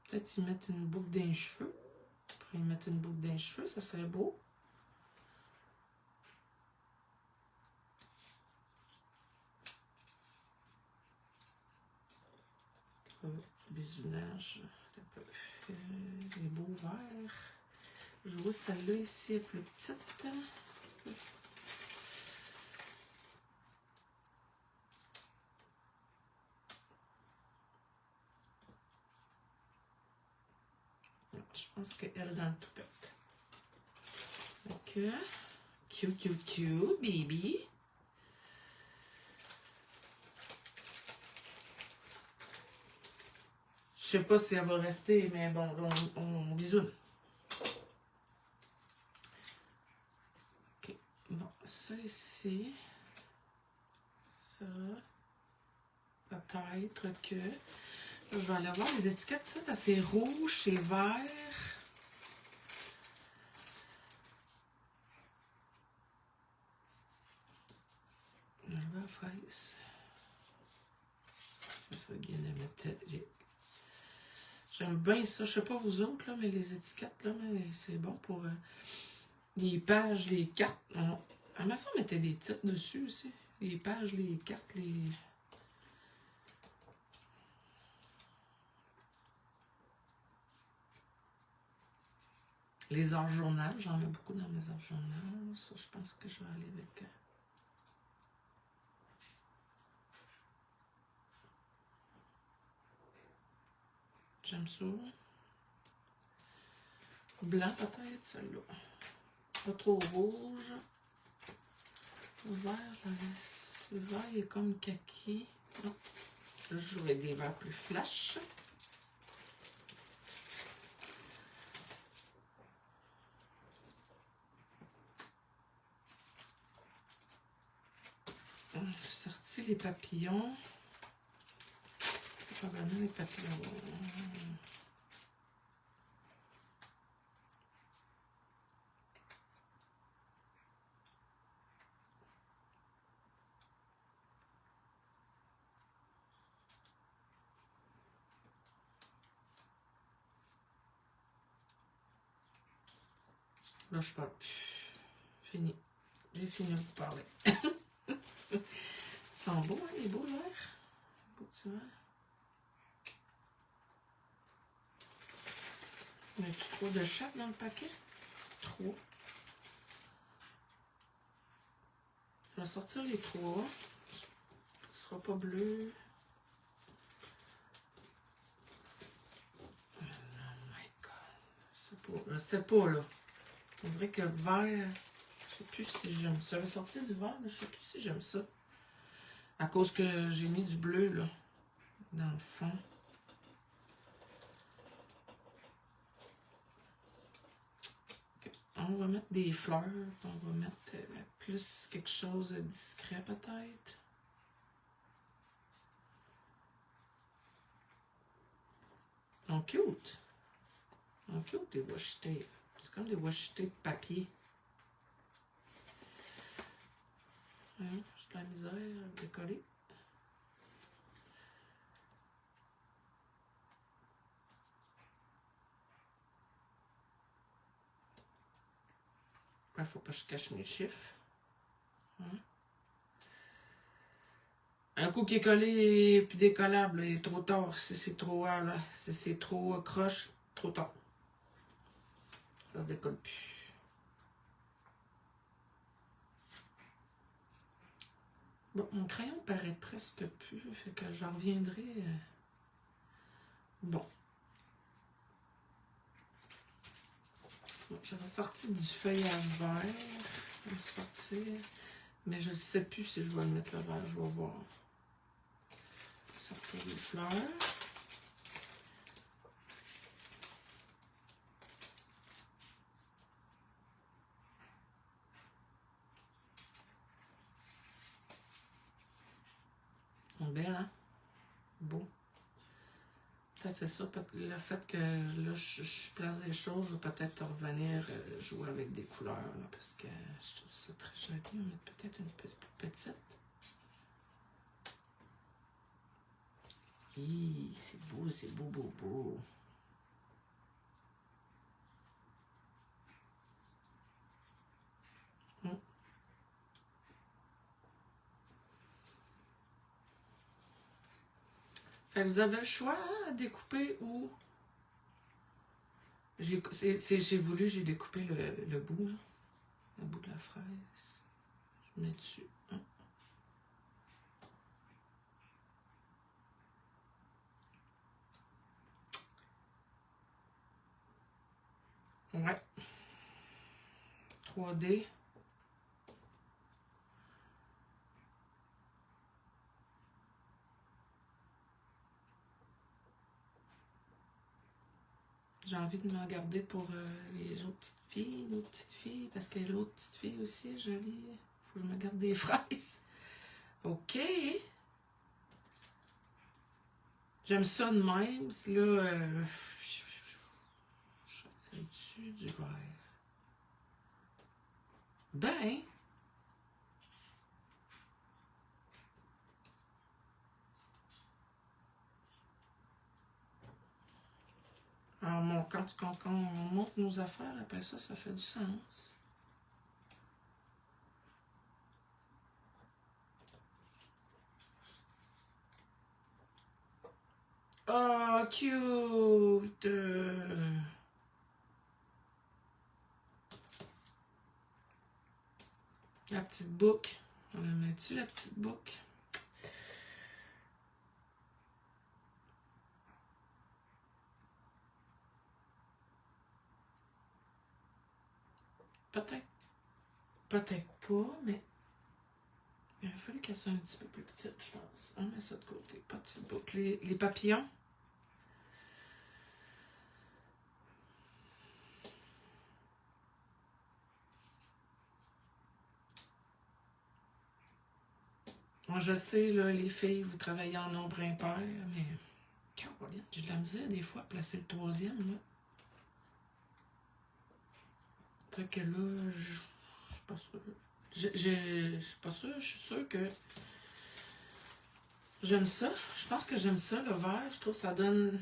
Peut-être y mettre une boucle d'un cheveu. Après, y mettre une boucle d'un cheveu, ça serait beau. Un petit bisounage. Des beaux verts. Je vois celle-là ici est plus petite. Je pense qu'elle est dans le toupette. Ok. Cute, baby. Je sais pas si elle va rester, mais bon, là, on bisoune. Ok. Bon, ça ici. Ça. Peut-être que. Je vais aller voir les étiquettes. Ça, là, c'est rouge, c'est vert. La fraise. Ça serait bien de mettre. J'aime bien ça. Je sais pas vous autres, là, mais les étiquettes, là, c'est bon pour les pages, les cartes. À ma soeur mettait des titres dessus aussi. Les pages, les cartes, les hors-journal. J'en mets beaucoup dans mes hors-journal. Ça, je pense que je vais aller avec. J'aime ça. Blanc peut-être, celle-là. Pas trop rouge. Vert, le vert, il est comme kaki. Non. Je joue avec des verts plus flash. J'ai sorti les papillons. Pas vraiment les papillons. Là, je parle plus. Fini. J'ai fini de vous parler. Ils sont beaux, hein, les beaux verts. Beaux petits verts. Y a-tu 3 de chaque dans le paquet? 3. Je vais sortir les 3. Ce sera pas bleu. Je sais pas, là. On dirait que le vert, je sais plus si j'aime ça. J'avais sorti du vert, mais je sais plus si j'aime ça. À cause que j'ai mis du bleu, là, dans le fond. Okay. On va mettre des fleurs. On va mettre plus quelque chose de discret, peut-être. On cute. On cute, des washi tape. C'est comme des washi tape papier. J'ai de la misère à décoller. Il faut pas que je cache mes chiffres. Un coup qui est collé et puis décollable, il est trop tard. Si c'est trop là, si c'est trop croche, trop tard. Ça se décolle plus. Bon, mon crayon paraît presque plus, fait que je reviendrai. Bon. J'avais sorti du feuillage vert. Je vais sortir. Mais je ne sais plus si je vais le mettre le vert, je vais voir. Sortir les fleurs. Belle, hein? Beau. Peut-être c'est ça, le fait que là, je place des choses, je vais peut-être revenir jouer avec des couleurs, là, parce que je trouve ça très joli. On va mettre peut-être une petite. Hi, c'est beau, c'est beau, beau, beau. Fait que vous avez le choix hein, à découper ou... J'ai voulu, j'ai découpé le bout, là. Le bout de la fraise. Je mets dessus. Hein. Ouais. 3D. J'ai envie de m'en garder pour les autres petites filles, nos petites filles, parce que l'autre petite fille aussi est jolie. Faut que je me garde des fraises. OK. J'aime ça de même. Là, je sais dessus du vert. Ben. Alors, quand on monte nos affaires, après ça fait du sens. Oh, cute! La petite boucle. On la met-tu, la petite boucle? Peut-être. Peut-être pas, mais... Il aurait fallu qu'elle soit un petit peu plus petite, je pense. On met ça de côté. Petite boucle. Les papillons. Moi, je sais, là, les filles, vous travaillez en nombre impair, mais... Caroline, j'ai de la misère des fois à placer le troisième, là. Tu sais que là, je suis pas sûre. Je suis pas sûre, je suis sûre que j'aime ça. Je pense que j'aime ça, le vert. Je trouve que ça donne...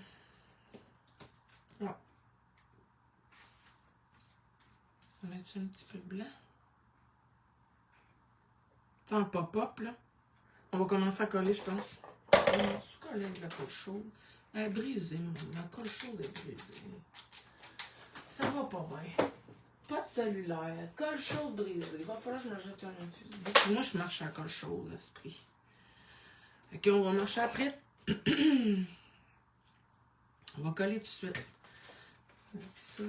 Ouais. On met-tu un petit peu de blanc? C'est un pop-up, là. On va commencer à coller, je pense. On va coller avec la colle chaude. Elle est brisée, ma colle chaude est brisée. Ça va pas bien. Pas de cellulaire, colle chaude brisée. Il va falloir que je me jette un fusil. Moi, je marche à la colle chaude, l'esprit. Fait qu'on va marcher après. On va coller tout de suite. Avec ça.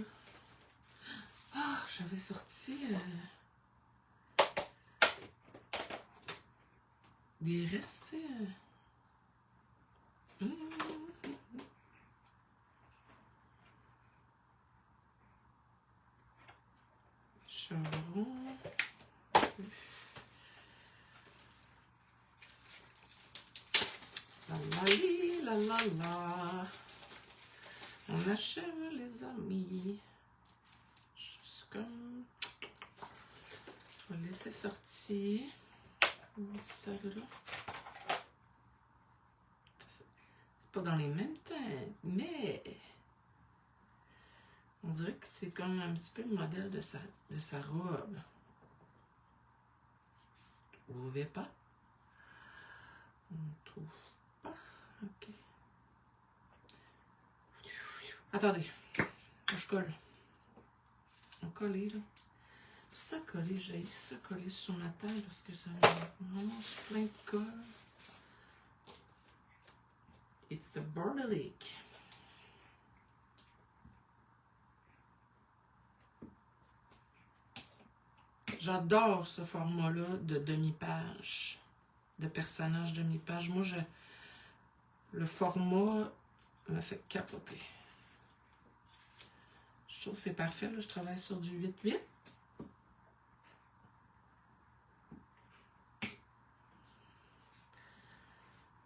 j'avais sorti des restes, tu sais. Chevron. La la la. On achève les amis. Juste comme. Je vais laisser sortir. Ça là. C'est pas dans les mêmes teintes, mais on dirait que c'est comme un petit peu le modèle de sa robe. Vous trouvez pas? On ne trouve pas. Ok. Attendez. Je colle. On colle là. Ça coller, j'ai ça coller sur ma table parce que ça me ramasse plein de colle. It's a bordelic. J'adore ce format-là de demi-page, de personnage demi-page. Moi, le format me fait capoter. Je trouve que c'est parfait. Là. Je travaille sur du 8-8.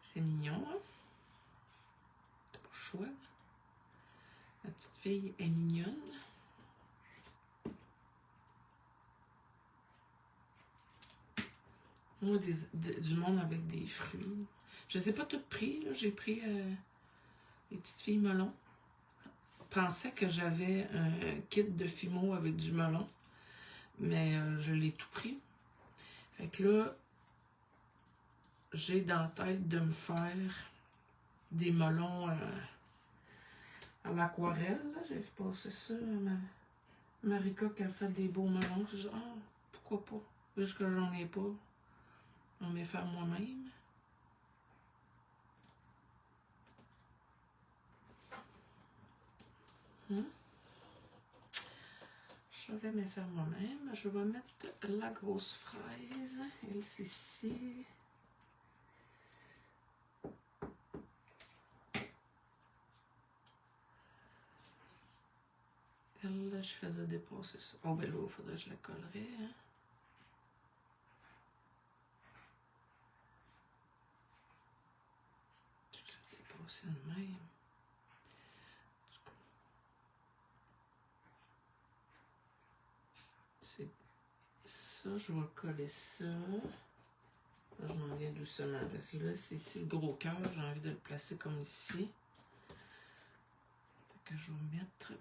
C'est mignon, hein? T'as pas le choix. La petite fille est mignonne. Moi, du monde avec des fruits. Je ne les ai pas toutes pris. J'ai pris les petites filles melon. Je pensais que j'avais un kit de Fimo avec du melon. Mais je l'ai tout pris. Fait que là, j'ai dans la tête de me faire des melons à l'aquarelle. J'ai fait passer ça à Marika qui a fait des beaux melons. J'ai dit, ah, pourquoi pas? Juste que j'en ai pas. On va les faire moi-même. Je vais me faire moi-même. Je vais mettre la grosse fraise. Elle, c'est ici. Elle, là, je faisais dépasser ça. Oh, ben là, il faudrait que je la collerais. Hein. Je l'ai dépassé de même. C'est ça, je vais coller ça. Là, je m'en viens doucement. Parce que là, c'est ici le gros cœur. J'ai envie de le placer comme ici. Donc, je vais mettre.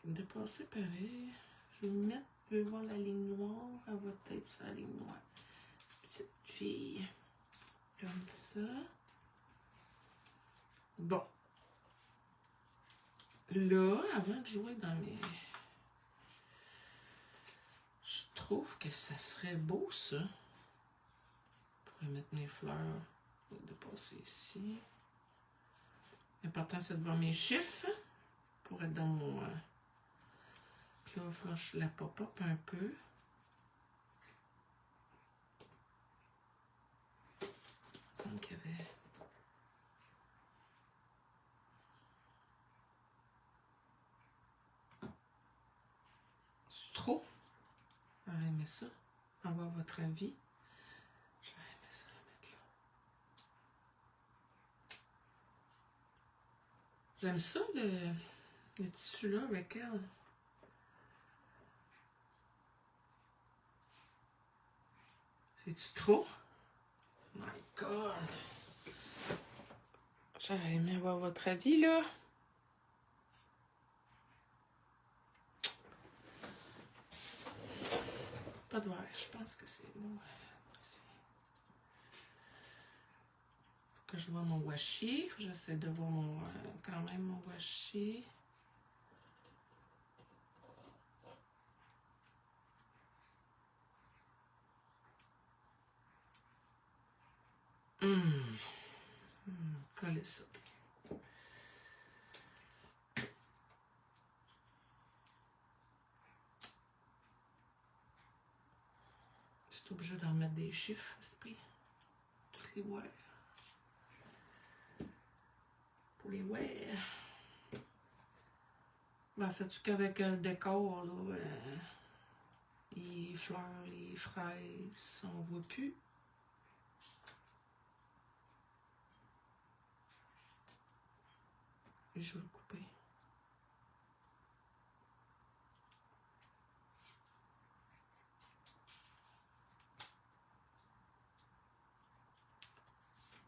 Dépasser pareil. Je vais mettre. Je vais voir la ligne noire. Elle va être sur la ligne noire. Petite fille. Comme ça. Bon. Là, avant de jouer dans mes... Je trouve que ça serait beau, ça. Je pourrais mettre mes fleurs. Je vais dépasser ici. L'important, c'est de voir mes chiffres. Pour être dans mon... Là, il va falloir que je la pop-up un peu. Il me semble qu'il y avait... C'est trop? J'aurais aimé ça. Avoir votre avis. J'aurais aimé ça la mettre là. J'aime ça, le tissu-là avec elle. C'est-tu trop? Oh my God! J'aurais aimé avoir votre avis, là. Pas de verre, je pense que c'est beau. Faut que je vois mon washi. J'essaie de voir quand même mon washi. Coller ça. Tu es obligé d'en mettre des chiffres, esprit. Toutes les voir. Pour les voir. Ben, sais-tu qu'avec le décor, là, les fleurs, les fraises, on voit plus. Et je vais le couper.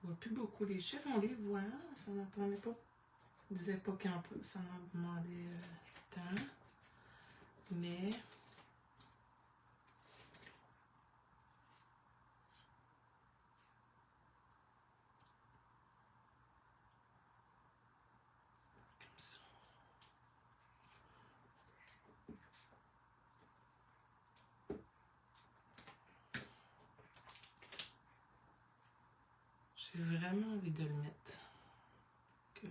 On voit plus beaucoup les chiffres, on les voit, hein? Ça n'en prenait pas. On disait pas qu'en plus, ça m'a demandé temps. Mais comme ça. J'ai vraiment envie de le mettre. Que...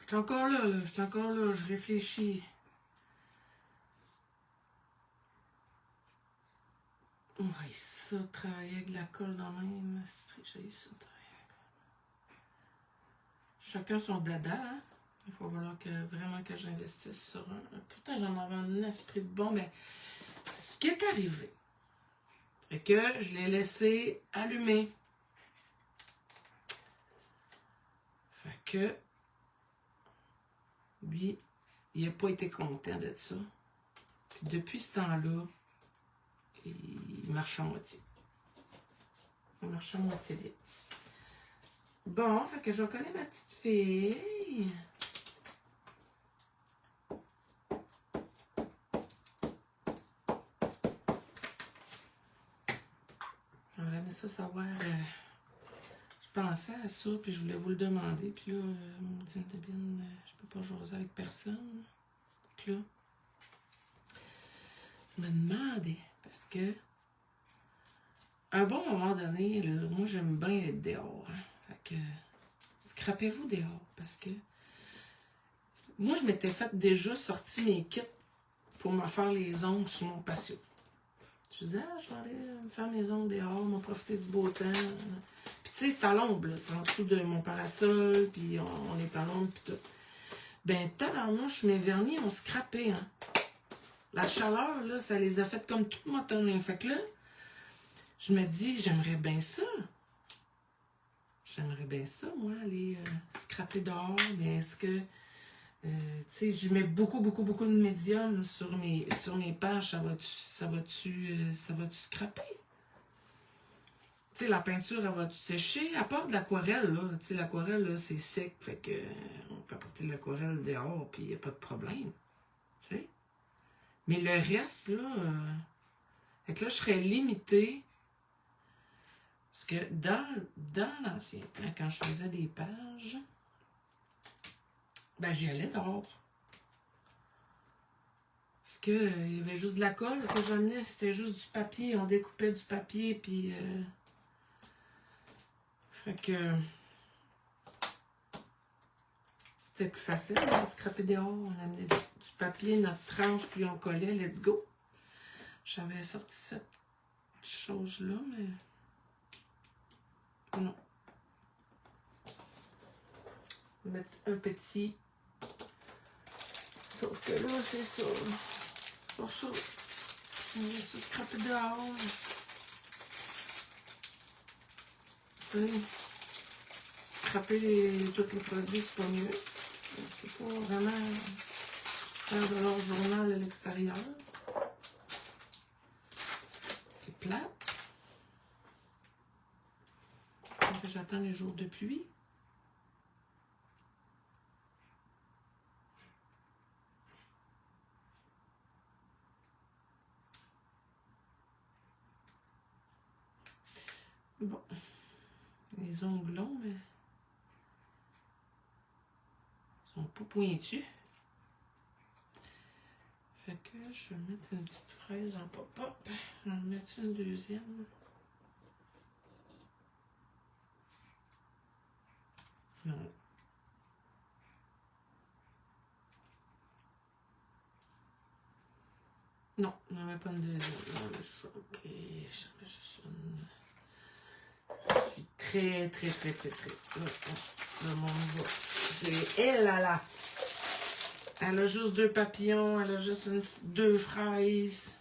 Je suis encore là, je suis encore là, je réfléchis. Oui, ça, travailler avec la colle dans le même esprit, j'ai ça, travailler avec. Chacun son dada, hein? Il faut falloir que vraiment que j'investisse sur un. Putain, j'en avais un esprit de bon, mais ce qui est arrivé, c'est que je l'ai laissé allumer. Fait que lui, il n'a pas été content de ça. Puis depuis ce temps-là, il marche à moitié. Il marche à moitié bien. Bon, fait que je reconnais ma petite fille. J'aurais aimé ça savoir. Je pensais à ça, puis je voulais vous le demander. Puis là, maudine Debine, je peux pas jaser avec personne. Donc là, je me demandais, parce que à un bon moment donné, là, moi j'aime bien être dehors. Hein. Fait que scrapez-vous dehors, parce que moi je m'étais fait déjà sortir mes kits pour me faire les ongles sur mon patio. Je disais, je vais aller me faire mes ongles dehors, m'en profiter du beau temps. Puis tu sais, c'est à l'ombre, c'est en dessous de mon parasol, puis on est à l'ombre, puis tout. Ben, tabarnouche, mes vernis ont scrappé, hein. La chaleur, là, ça les a fait comme tout motonner. Fait que là, je me dis, j'aimerais bien ça. J'aimerais bien ça, moi, aller scraper dehors, mais est-ce que... tu sais, je mets beaucoup de médium sur mes pages, ça va-tu scraper? Tu sais, la peinture, elle va-tu sécher? À part de l'aquarelle, là, tu sais, l'aquarelle, là, c'est sec, fait que on peut apporter de l'aquarelle dehors, puis il n'y a pas de problème, tu sais. Mais le reste, là, fait que là, je serais limitée, parce que dans l'ancien temps, quand je faisais des pages, ben, j'y allais dehors. Parce que il y avait juste de la colle que j'amenais, c'était juste du papier. On découpait du papier, puis... fait que... C'était plus facile de scraper dehors. On amenait du papier, notre tranche, puis on collait, let's go. J'avais sorti cette chose-là, mais... Non. On va mettre un petit... Sauf que là, c'est ça. C'est pour ça. On va se scraper dehors. Tu sais, scraper tous les produits, c'est pas mieux. Je peux pas vraiment faire de leur journal à l'extérieur. C'est plate. Donc, j'attends les jours de pluie. Bon. Les ongles longs, mais ils sont pas pointus. Fait que je vais mettre une petite fraise en pop-up. Je vais en mettre une deuxième. Non. Non, on n'en met pas une deuxième. Non, je suis ok. Je mets juste une. Je suis très. Le monde va. Elle, là. Elle a juste 2 papillons. Elle a juste 2 fraises.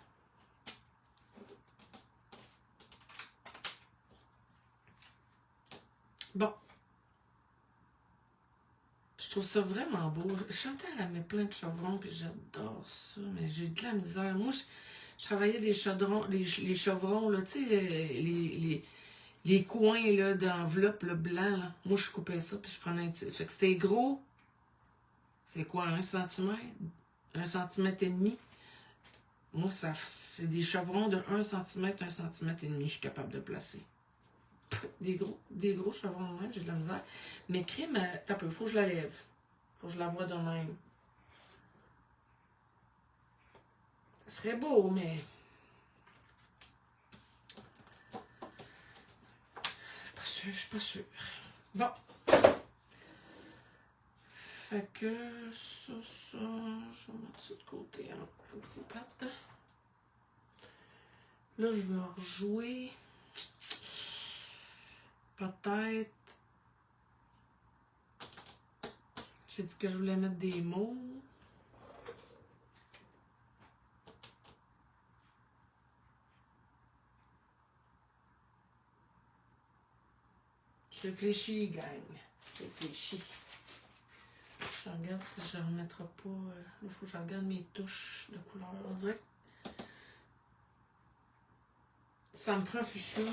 Bon. Je trouve ça vraiment beau. Chantal, elle met plein de chevrons, puis j'adore ça, mais j'ai de la misère. Moi, je travaillais les chevrons, là, tu sais, les coins là, d'enveloppe là, blanc. Là. Moi, je coupais ça, puis je prenais un petit. Fait que c'était gros. C'est quoi, 1 centimètre? 1 centimètre et demi? Moi, c'est des chevrons de 1 centimètre, 1 centimètre et demi, je suis capable de placer. Des gros chevrons de même, j'ai de la misère. Mais crème, t'as peu, faut que je la lève. Faut que je la voie de même. Ça serait beau, mais. Je suis pas sûre. Bon. Fait que ça, je vais mettre ça de côté. Hein. C'est plate. Là, je vais rejouer. Peut-être. J'ai dit que je voulais mettre des mots. Je réfléchis, gang. Je réfléchis. Je regarde si je ne remettrai pas. Il faut que je regarde mes touches de couleur. On dirait que ça me prend fuchsia.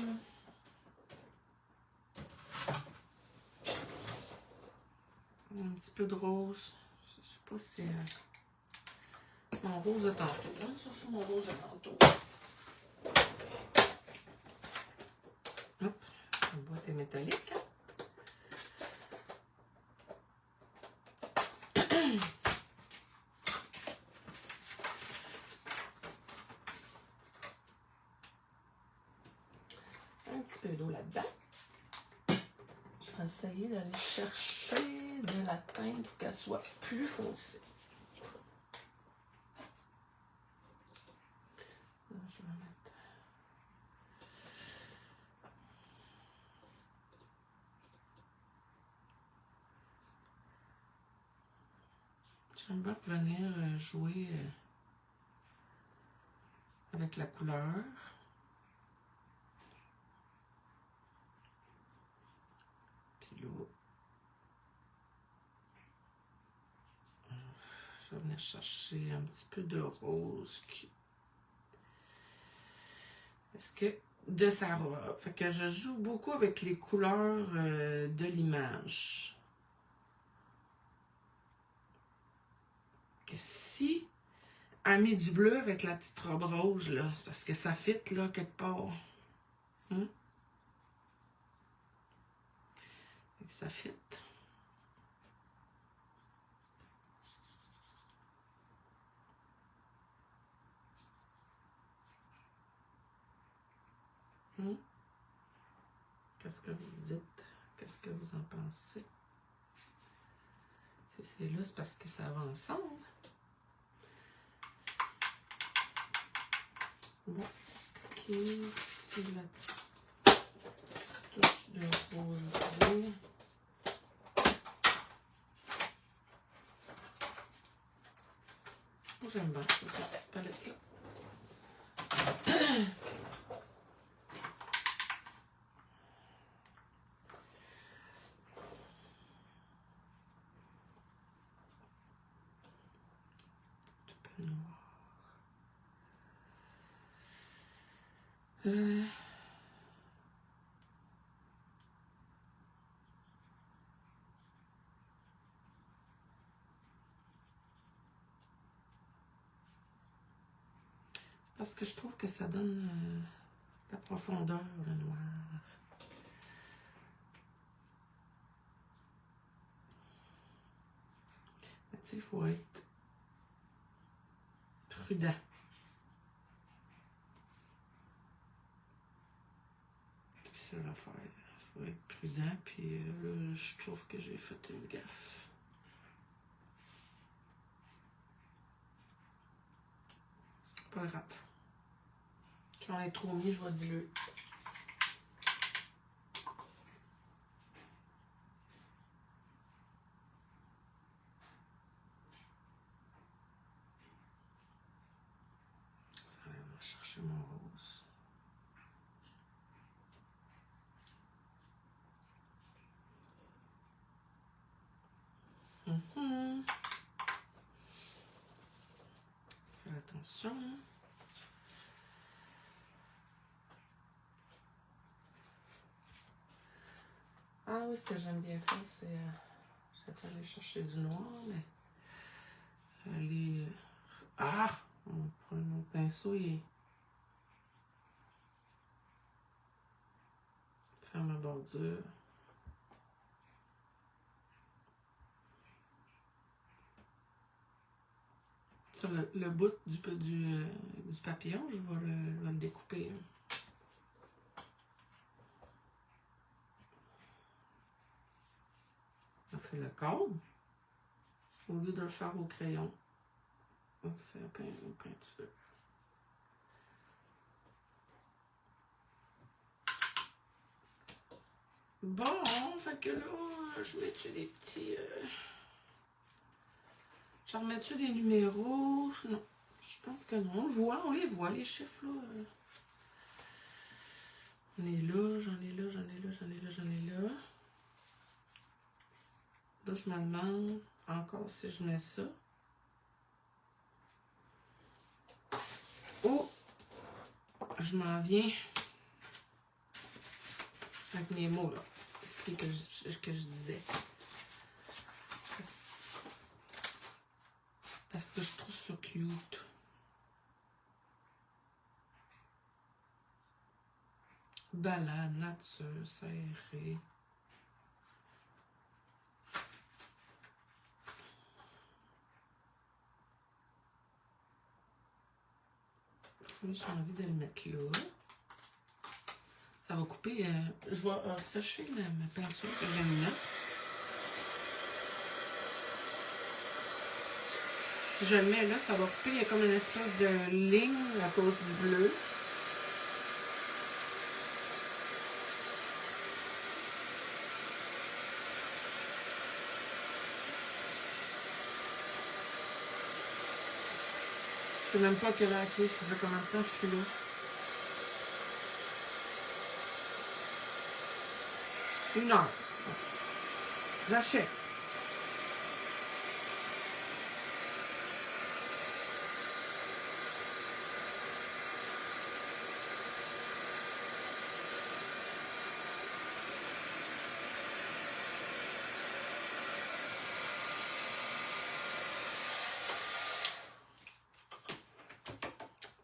Un petit peu de rose. Je sais pas si c'est mon rose de tantôt. Je vais chercher mon rose de tantôt. Hop, la boîte est métallique. Hein? Un petit peu d'eau là-dedans. Je vais essayer d'aller chercher de la teinte pour qu'elle soit plus foncée. Là, je vais mettre. J'aime bien venir jouer avec la couleur. Puis là, je vais venir chercher un petit peu de rose. Est-ce que de sa robe. Fait que je joue beaucoup avec les couleurs de l'image. Que si elle met du bleu avec la petite robe rose, là, c'est parce que ça fit là quelque part. Hein? Ça fit. Qu'est-ce que vous dites? Qu'est-ce que vous en pensez? Si c'est là, c'est parce que ça va ensemble. Bon, ok, c'est la touche de rosé. Oh, j'aime bien cette petite palette-là. Euh, parce que je trouve que ça donne la profondeur, le noir. Mais tu sais, il faut être prudent. C'est ça l'affaire. Il faut être prudent, puis là, je trouve que j'ai fait une gaffe. Pas grave. J'en ai trop mis, je vais diluer. Ça va chercher mon rose. Faire attention. Ah oui, ce que j'aime bien faire, c'est... je vais aller chercher du noir, mais... aller... Ah! On prend mon pinceau et... faire ma bordure. Sur le bout du papillon, je vais le découper. On fait le cadre. Au lieu de le faire au crayon, on fait une peinture. Bon, fait que là, je mets-tu des petits... J'en remets-tu des numéros? Non, je pense que non. On les voit, les chiffres, là. J'en ai là, j'en ai là, j'en ai là, j'en ai là, j'en ai là. Là, je me demande encore si je mets ça. Oh! Je m'en viens avec mes mots, là. Ici, que je disais. Parce que je trouve ça cute. Balade, nature, serré. Oui, j'ai envie de le mettre là. Ça va couper. Je vais sécher ma peinture que j'aime là. Si je le mets là, ça va couper. Il y a comme une espèce de ligne à cause du bleu. Je sais même pas quelle heure c'est. Ça fait combien de temps que je suis là. Une heure. J'achète.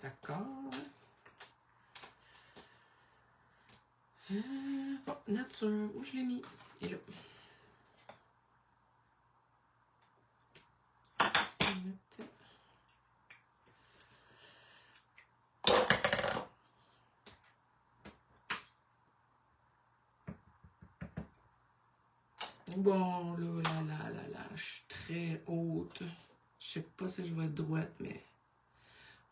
D'accord. Bon, nature. Où je l'ai mis? Et là. Bon, là, je suis très haute. Je sais pas si je vais être droite, mais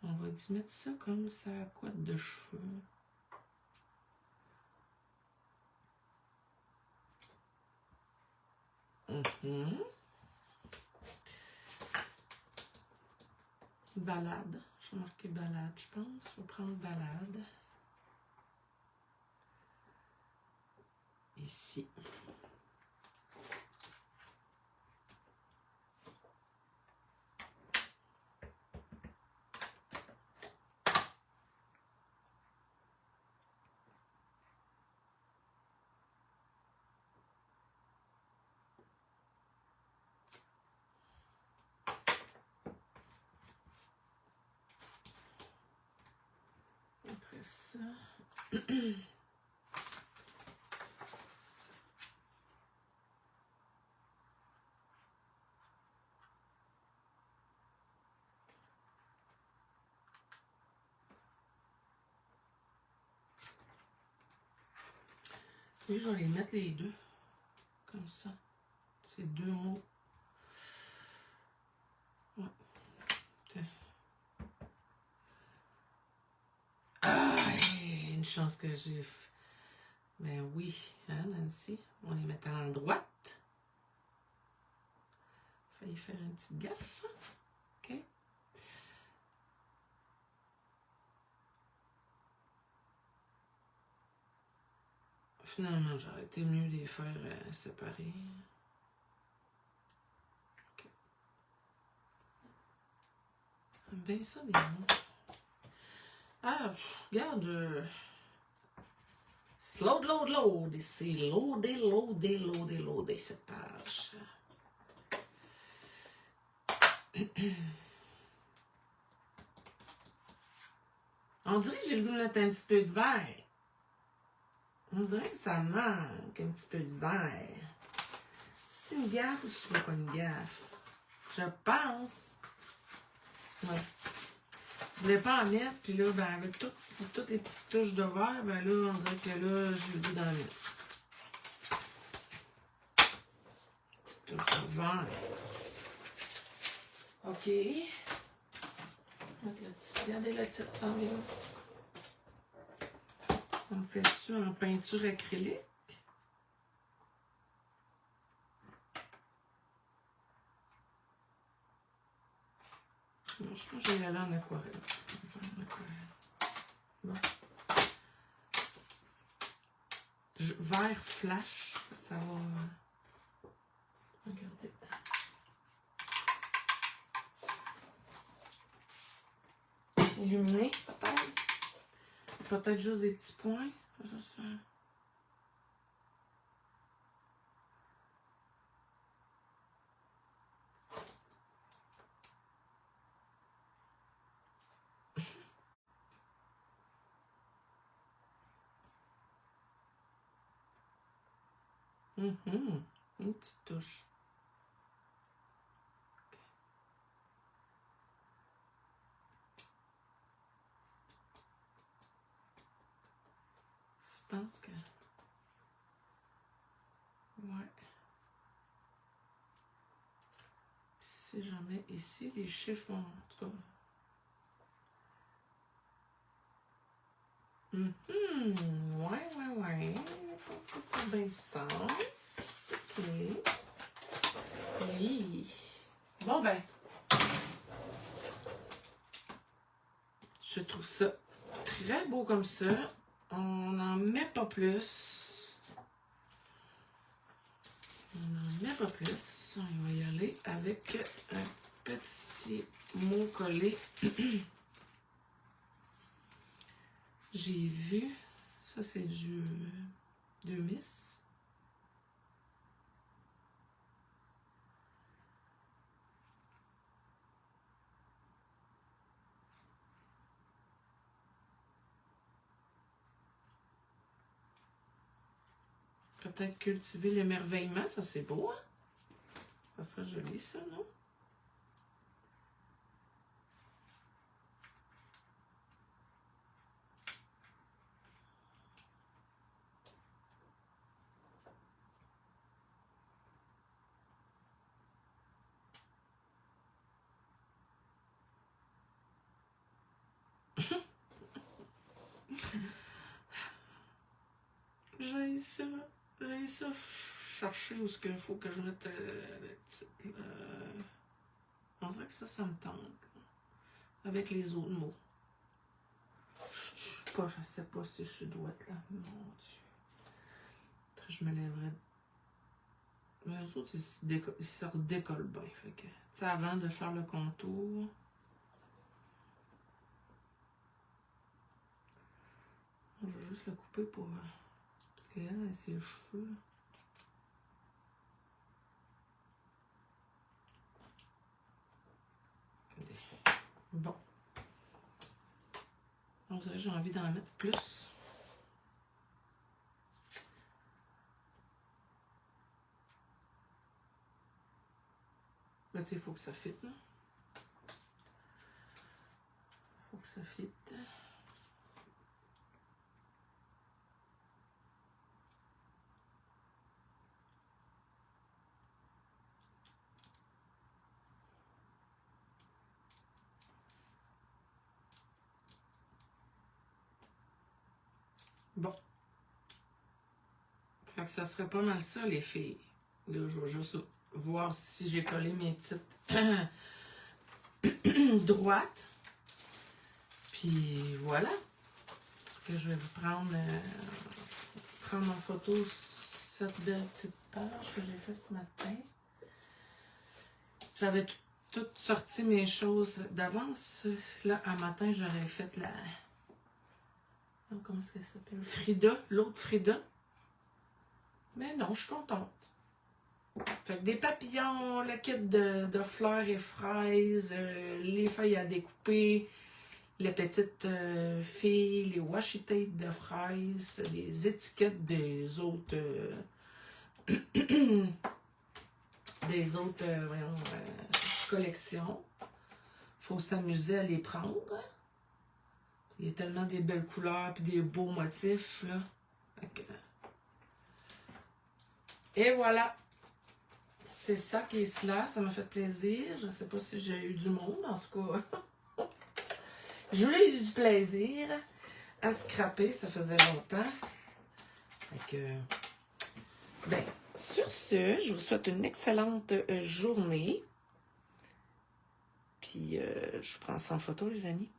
on va y mettre ça comme ça, couette de cheveux. Balade. Je vais marquer balade, je pense. Je vais prendre balade. Ici. ça. Puis je vais les mettre les deux. Comme ça. C'est deux mots. Ouais. Ah, une chance que j'ai. Ben oui, hein, Nancy? On les met à l'endroit. Failli faire une petite gaffe. OK. Finalement, j'aurais été mieux de les faire séparer. OK. J'aime bien ça, des mots. Ah, regarde. Slow, load. C'est loader cette page. On dirait que j'ai le goût de mettre un petit peu de vert. On dirait que ça manque un petit peu de vert. C'est une gaffe ou je fais pas une gaffe? Je pense. Ouais. Je voulais pas en mettre, puis là, ben, avec toutes les petites touches de vert, ben là, on dirait que là, j'ai le goût d'en mettre. Petite touche de vert. OK. Regardez le titre, ça vient. On fait ça en peinture acrylique. Non, je pense que je vais y aller en aquarelle. Bon. Vert flash, ça va. Regardez. Illuminé, peut-être. Peut-être juste des petits points. Ça. Une petite touche. Je pense que... Ouais. Puis si jamais ici, les chiffres, en tout cas... Ouais. Je pense que ça a bien du sens. OK. Oui. Bon, ben. Je trouve ça très beau comme ça. On n'en met pas plus. On va y aller avec un petit mot collé. J'ai vu. Ça, c'est du 2 Miss. Peut-être cultiver l'émerveillement, ça c'est beau, hein? Ça serait joli, ça, non? J'ai ça chercher où ce qu'il faut que je mette le titre. On dirait que ça me tente. Avec les autres mots. Je sais pas si je suis douette là. Mon Dieu. Je me lèverais. Mais eux autres, ils se redécollent bien. Fait que, tu sais, avant de faire le contour. Je vais juste le couper pour. Parce qu'elle a ses cheveux. Bon. dirait que j'ai envie d'en mettre plus. Là, tu sais, il faut que ça fitte, là. Faut que ça fitte. Bon. Fait que ça serait pas mal ça, les filles. Là, je vais juste voir si j'ai collé mes titres droites. Puis voilà. Que je vais vous prendre en photo cette belle petite page que j'ai faite ce matin. J'avais tout sorti mes choses d'avance. Là, un matin, j'aurais fait la... Comment ça s'appelle? Frida, l'autre Frida. Mais non, je suis contente. Fait que des papillons, le kit de fleurs et fraises, les feuilles à découper, les petites filles, les washi tape de fraises, les étiquettes des autres collections. Faut s'amuser à les prendre. Il y a tellement des belles couleurs et des beaux motifs, là. Et voilà. C'est ça qui est cela. Ça m'a fait plaisir. Je ne sais pas si j'ai eu du monde, en tout cas. J'ai eu du plaisir à scraper. Ça faisait longtemps. Fait que... Ben, sur ce, je vous souhaite une excellente journée. Puis, je vous prends ça en photo, les amis.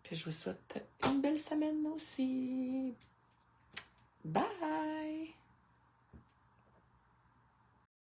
Puis, je vous souhaite une belle semaine aussi. Bye!